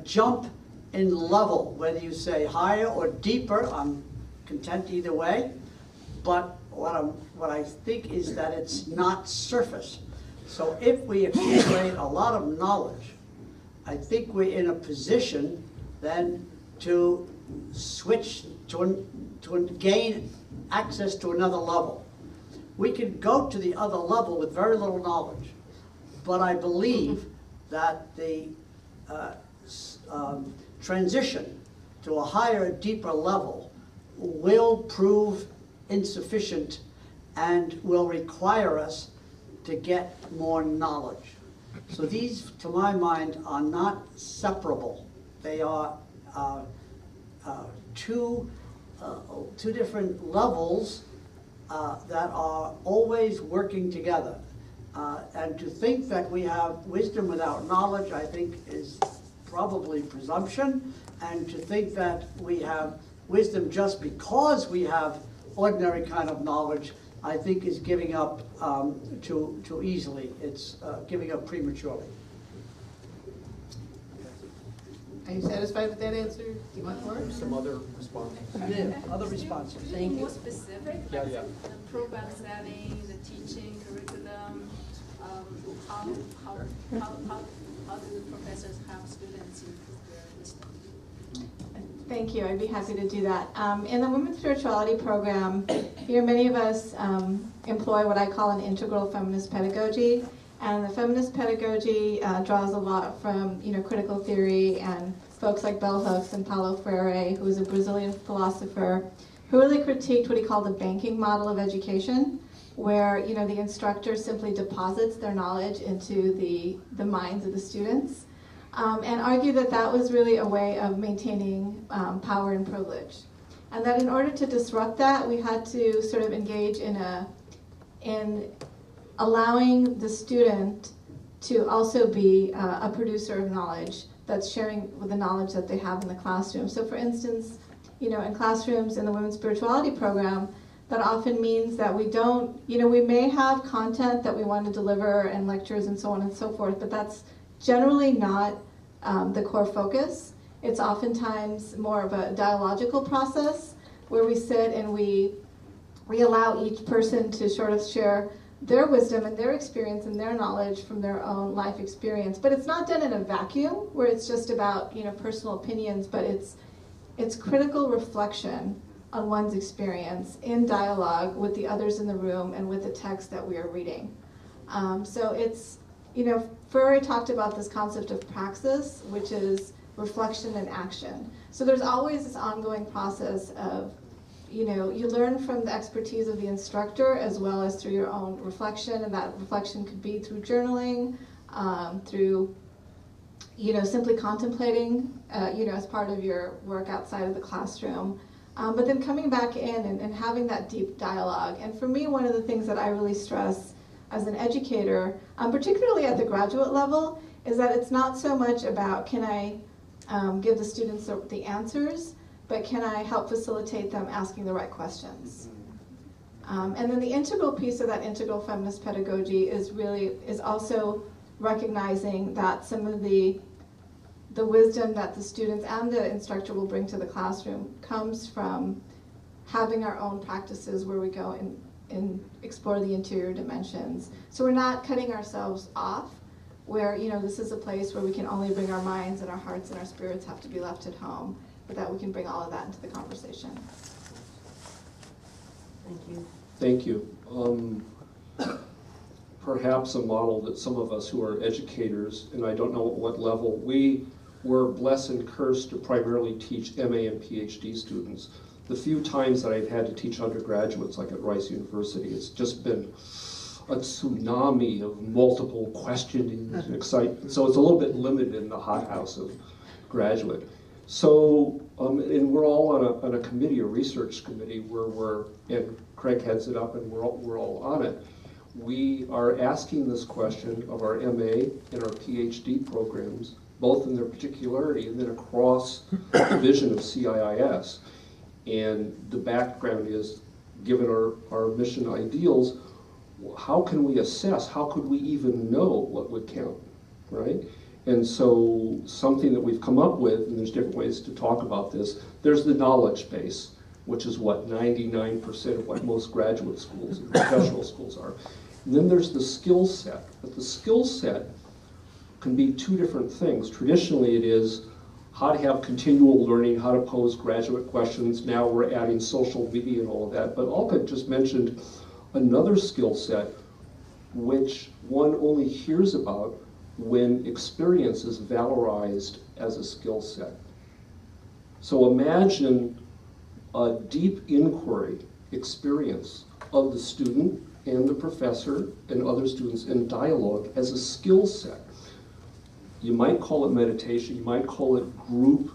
jump in level, whether you say higher or deeper. I'm content either way. But what I think is that it's not surface. So if we accumulate a lot of knowledge, I think we're in a position then to switch to gain access to another level. We can go to the other level with very little knowledge, but I believe that the transition to a higher, deeper level will prove insufficient and will require us to get more knowledge. So these, to my mind, are not separable. They are two different levels that are always working together. And to think that we have wisdom without knowledge, I think, is probably presumption. And to think that we have wisdom just because we have ordinary kind of knowledge I think is giving up too easily. It's giving up prematurely. Are you satisfied with that answer? Do you want more? Some other responses. Yeah, other responses. Thank you. More specific, Yeah, like yeah. the program setting, the teaching curriculum, how do the professors have students improve their wisdom? Thank you, I'd be happy to do that. In the Women's Spirituality program, many of us employ what I call an integral feminist pedagogy. And the feminist pedagogy draws a lot from critical theory and folks like bell hooks and Paulo Freire, who is a Brazilian philosopher, who really critiqued what he called the banking model of education, where the instructor simply deposits their knowledge into the minds of the students, and argued that that was really a way of maintaining power and privilege. And that in order to disrupt that, we had to sort of engage in allowing the student to also be a producer of knowledge that's sharing with the knowledge that they have in the classroom. So for instance, in classrooms in the Women's Spirituality program, that often means that we don't, we may have content that we want to deliver and lectures and so on and so forth, but that's generally not the core focus. It's oftentimes more of a dialogical process where we sit and we allow each person to sort of share their wisdom and their experience and their knowledge from their own life experience. But it's not done in a vacuum where it's just about personal opinions, but it's critical reflection on one's experience in dialogue with the others in the room and with the text that we are reading. So it's, Freire talked about this concept of praxis, which is reflection and action. So there's always this ongoing process of you learn from the expertise of the instructor as well as through your own reflection, and that reflection could be through journaling, through, simply contemplating, as part of your work outside of the classroom. But then coming back in and having that deep dialogue. And for me, one of the things that I really stress as an educator, particularly at the graduate level, is that it's not so much about can I give the students the answers, but can I help facilitate them asking the right questions? And then the integral piece of that integral feminist pedagogy is also recognizing that some of the wisdom that the students and the instructor will bring to the classroom comes from having our own practices where we go and explore the interior dimensions. So we're not cutting ourselves off, where this is a place where we can only bring our minds and our hearts and our spirits have to be left at home, but that we can bring all of that into the conversation. Thank you. Thank you. Perhaps a model that some of us who are educators, and I don't know at what level, we were blessed and cursed to primarily teach MA and PhD students. The few times that I've had to teach undergraduates, like at Rice University, it's just been a tsunami of multiple questioning and excitement. So it's a little bit limited in the hothouse of graduate. So, and we're all on a committee, a research committee, and Craig heads it up, and we're all on it. We are asking this question of our MA and our PhD programs, both in their particularity and then across the vision of CIIS. And the background is, given our mission ideals, how can we assess, how could we even know what would count, right? And so something that we've come up with, and there's different ways to talk about this, there's the knowledge base, which is what 99% of what most graduate schools and professional schools are. And then there's the skill set, but the skill set can be two different things. Traditionally it is how to have continual learning, how to pose graduate questions. Now we're adding social media and all of that, but Alka just mentioned another skill set which one only hears about when experience is valorized as a skill set. So imagine a deep inquiry experience of the student and the professor and other students in dialogue as a skill set. You might call it meditation, you might call it group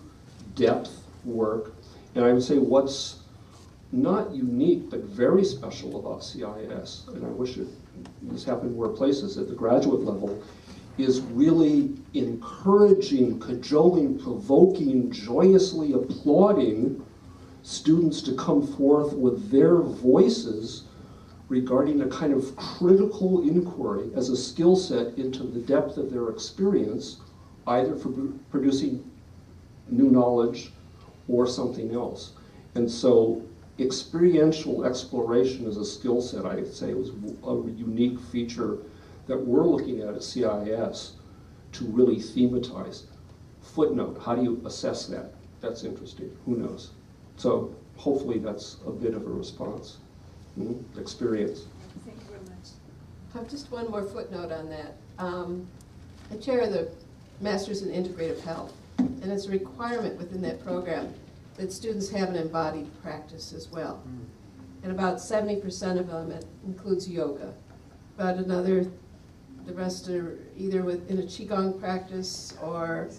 depth work, and I would say what's not unique but very special about CIIS, and I wish this happened more places at the graduate level, is really encouraging, cajoling, provoking, joyously applauding students to come forth with their voices regarding a kind of critical inquiry as a skill set into the depth of their experience, either for producing new knowledge or something else. And so experiential exploration as a skill set, I would say, was a unique feature that we're looking at CIIS to really thematize. Footnote, how do you assess that? That's interesting, who knows? So hopefully that's a bit of a response. Experience. Thank you very much. Just one more footnote on that. I chair the Masters in Integrative Health, and it's a requirement within that program that students have an embodied practice as well. And about 70% of them, it includes yoga. About another, the rest are either in a Qigong practice, or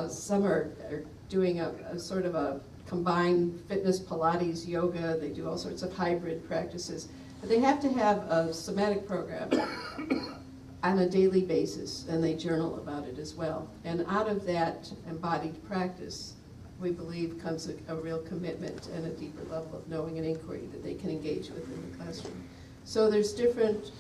some are doing a sort of a combined fitness, Pilates, yoga. They do all sorts of hybrid practices. But they have to have a somatic program on a daily basis, and they journal about it as well. And out of that embodied practice, we believe comes a real commitment and a deeper level of knowing and inquiry that they can engage with in the classroom. So there's different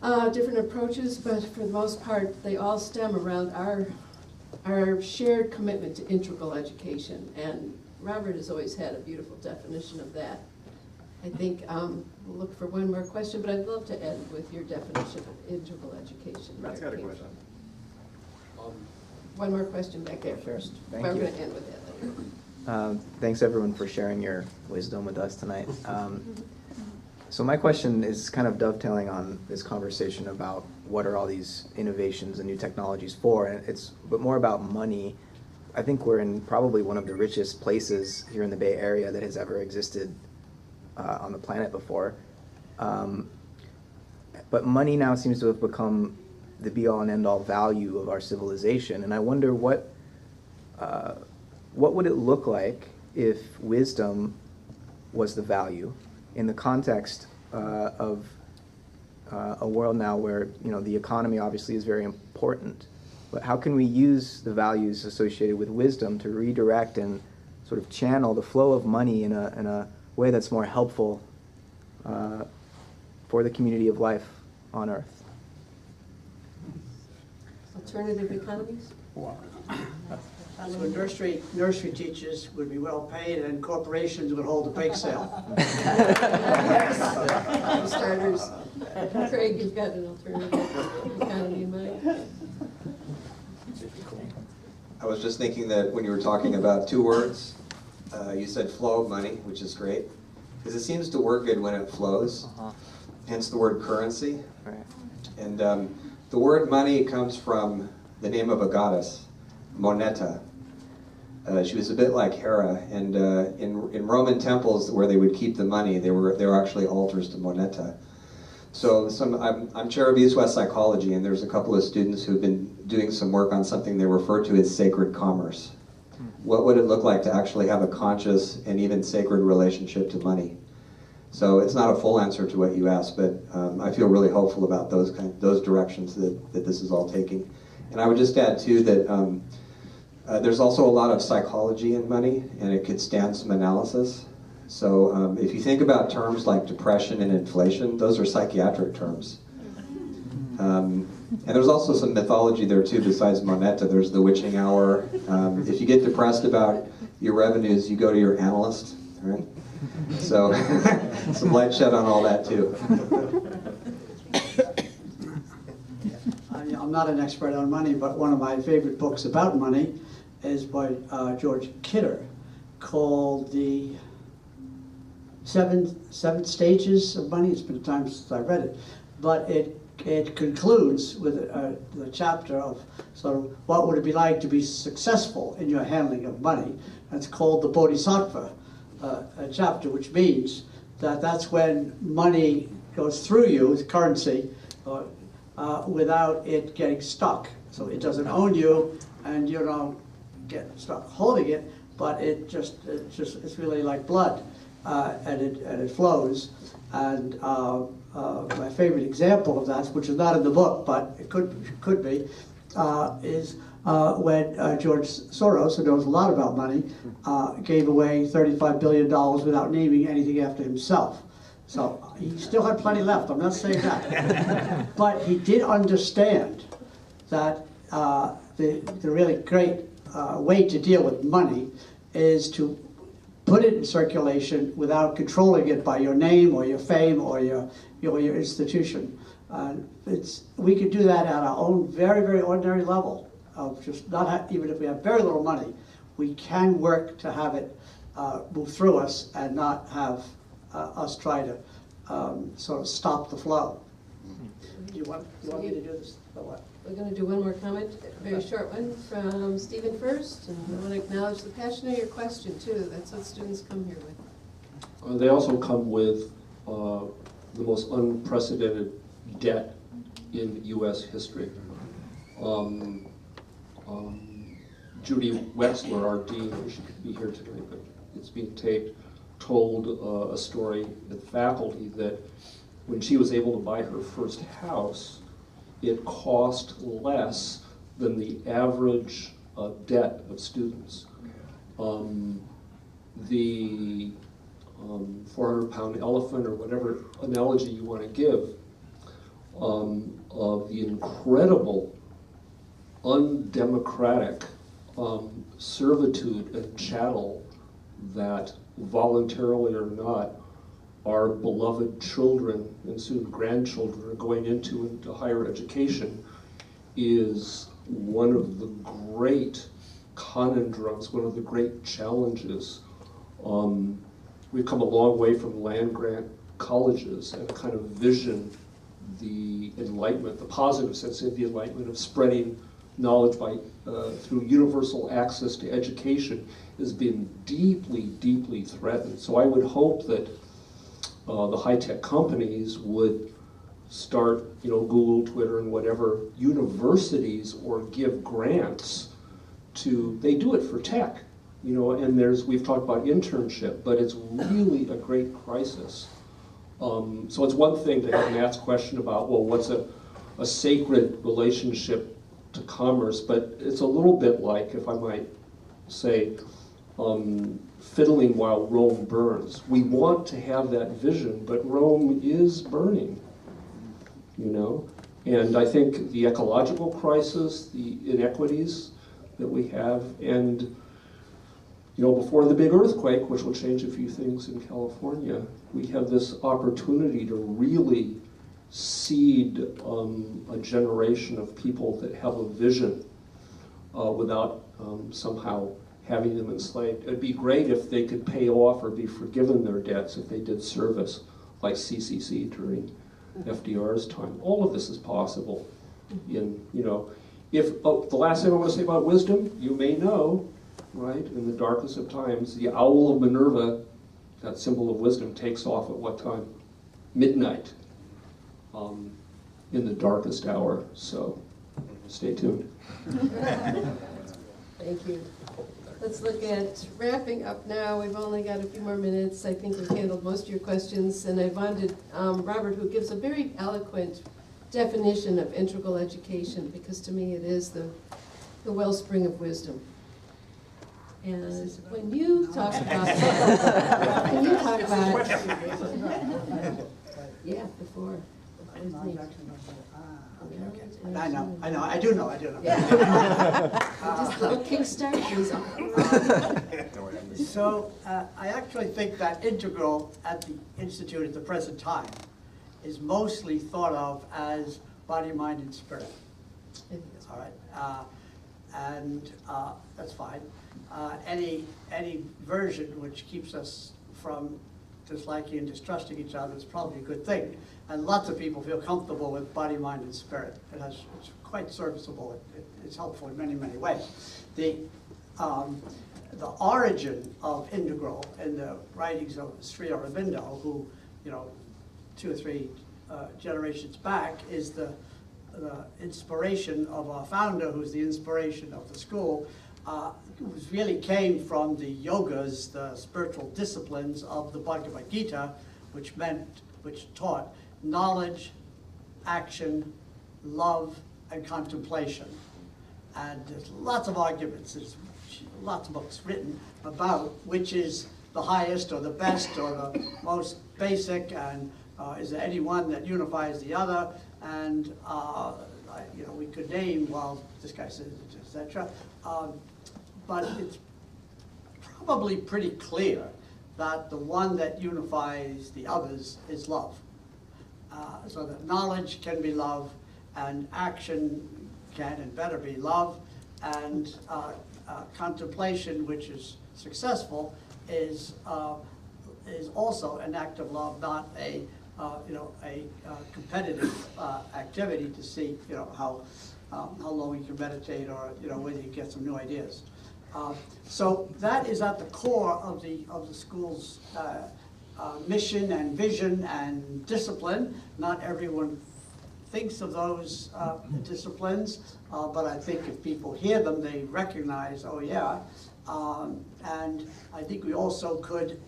approaches, but for the most part, they all stem around our shared commitment to integral education. And Robert has always had a beautiful definition of that. I think we'll look for one more question, but I'd love to end with your definition of integral education. That's got a question. One more question back there first. Thank We're you. going to end with that later. Thanks everyone for sharing your wisdom with us tonight. So my question is kind of dovetailing on this conversation about what are all these innovations and new technologies for, and it's but more about money. I think we're in probably one of the richest places here in the Bay Area that has ever existed on the planet before. But money now seems to have become the be-all and end-all value of our civilization, and I wonder what would it look like if wisdom was the value in the context of a world now where the economy obviously is very important, but how can we use the values associated with wisdom to redirect and sort of channel the flow of money in a way that's more helpful for the community of life on Earth? Alternative economies? So nursery teachers would be well paid, and corporations would hold a bake sale. Starters. Craig, you've got an alternative economy in mind. I was just thinking that when you were talking about two words, you said flow of money, which is great, because it seems to work good when it flows, hence the word currency. Right. And the word money comes from the name of a goddess, Moneta. She was a bit like Hera, and in Roman temples where they would keep the money, there were actually altars to Moneta. So I'm chair of East-West Psychology, and there's a couple of students who've been doing some work on something they refer to as sacred commerce. What would it look like to actually have a conscious and even sacred relationship to money? So it's not a full answer to what you asked, but I feel really hopeful about those directions that this is all taking. And I would just add too that there's also a lot of psychology in money, and it could stand some analysis. So if you think about terms like depression and inflation, those are psychiatric terms. And there's also some mythology there too besides Moneta. There's the witching hour. If you get depressed about your revenues, you go to your analyst, right? So some light shed on all that too. I'm not an expert on money, but one of my favorite books about money is by George Kidder, called The Seven Stages of Money. It's been a time since I read it, but it concludes with the chapter of sort of what would it be like to be successful in your handling of money. That's called the Bodhisattva chapter, which means that that's when money goes through you as currency without it getting stuck. So it doesn't own you, and you don't get stuck holding it, but it's really like blood, and it flows. And my favorite example of that, which is not in the book, but it could be, is when George Soros, who knows a lot about money, gave away $35 billion without naming anything after himself. So he still had plenty left, I'm not saying that. But he did understand that the really great way to deal with money is to put it in circulation without controlling it by your name or your fame or your institution. We could do that at our own very, very ordinary level of just not even if we have very little money, we can work to have it move through us and not have us try to sort of stop the flow. Do you want me to do this? Or what? We're going to do one more comment, a very short one, from Stephen first. And I want to acknowledge the passion of your question, too. That's what students come here with. They also come with the most unprecedented debt in U.S. history. Judy Wexler, our dean, she could be here tonight, but it's being taped, told a story at faculty that when she was able to buy her first house, it cost less than the average debt of students. The 400-pound elephant, or whatever analogy you want to give, of the incredible, undemocratic servitude and chattel that, voluntarily or not, our beloved children and soon grandchildren are going into higher education is one of the great conundrums, one of the great challenges. We've come a long way from land-grant colleges and a kind of vision the enlightenment, the positive sense of the enlightenment of spreading knowledge by through universal access to education has been deeply, deeply threatened. So I would hope that the high-tech companies would start, Google, Twitter, and whatever, universities, or give grants to, they do it for tech, and we've talked about internship, but it's really a great crisis. So it's one thing to have Matt's question about, well, what's a sacred relationship to commerce, but it's a little bit like, if I might say, fiddling while Rome burns. We want to have that vision, but Rome is burning, And I think the ecological crisis, the inequities that we have, and before the big earthquake, which will change a few things in California, we have this opportunity to really seed a generation of people that have a vision without somehow having them enslaved. It'd be great if they could pay off or be forgiven their debts if they did service, like CCC during FDR's time. All of this is possible. If the last thing I want to say about wisdom, you may know, right, in the darkest of times, the owl of Minerva, that symbol of wisdom, takes off at what time? Midnight, in the darkest hour. So stay tuned. Thank you. Let's look at wrapping up now. We've only got a few more minutes. I think we've handled most of your questions, and I wanted Robert, who gives a very eloquent definition of integral education, because to me it is the wellspring of wisdom. And when you talk about, yeah, before. I know, I do know. Just a little kickstart, please. So I actually think that integral at the Institute at the present time is mostly thought of as body, mind, and spirit. All right, and that's fine. Any version which keeps us from disliking and distrusting each other is probably a good thing. And lots of people feel comfortable with body, mind, and spirit. It's quite serviceable. It's helpful in many, many ways. The origin of integral in the writings of Sri Aurobindo, who, 2 or 3 generations back, is the inspiration of our founder, who's the inspiration of the school, really came from the yogas, the spiritual disciplines of the Bhagavad Gita, which taught knowledge, action, love, and contemplation. And there's lots of arguments, there's lots of books written about which is the highest or the best or the most basic, and is there any one that unifies the other? And you know, we could name, well, this guy says, etc. But it's probably pretty clear that the one that unifies the others is love. So that knowledge can be love, and action can and better be love, and contemplation, which is successful, is also an act of love, not a you know, a competitive activity to see, you know, how long you can meditate, or, you know, whether you get some new ideas. So that is at the core of the school's mission and vision and discipline. Not everyone thinks of those disciplines, but I think if people hear them, they recognize, oh yeah. And I think we also could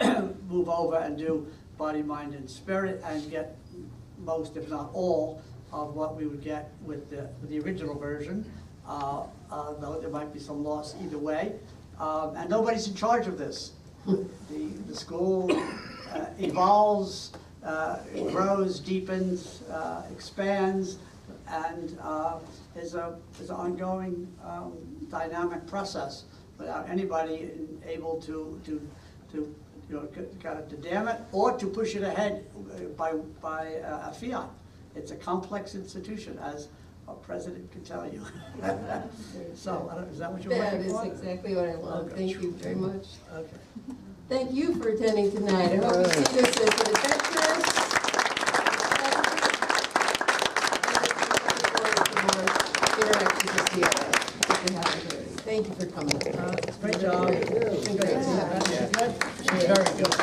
move over and do body, mind, and spirit, and get most, if not all, of what we would get with the original version, though there might be some loss either way. And nobody's in charge of this. The school evolves, grows, deepens, expands, and is an ongoing dynamic process without anybody able to you know, kind of to damn it or to push it ahead by a fiat. It's a complex institution, as a president can tell you. So, is that what you're looking for? That is exactly what I want. Okay. Thank you very much. Okay. Thank you for attending tonight. I hope you see this as an adventurous. Thank you for coming. Great job. It's been great. Very good.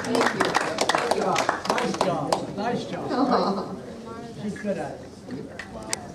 Thank you. Nice job. Nice job. She could have.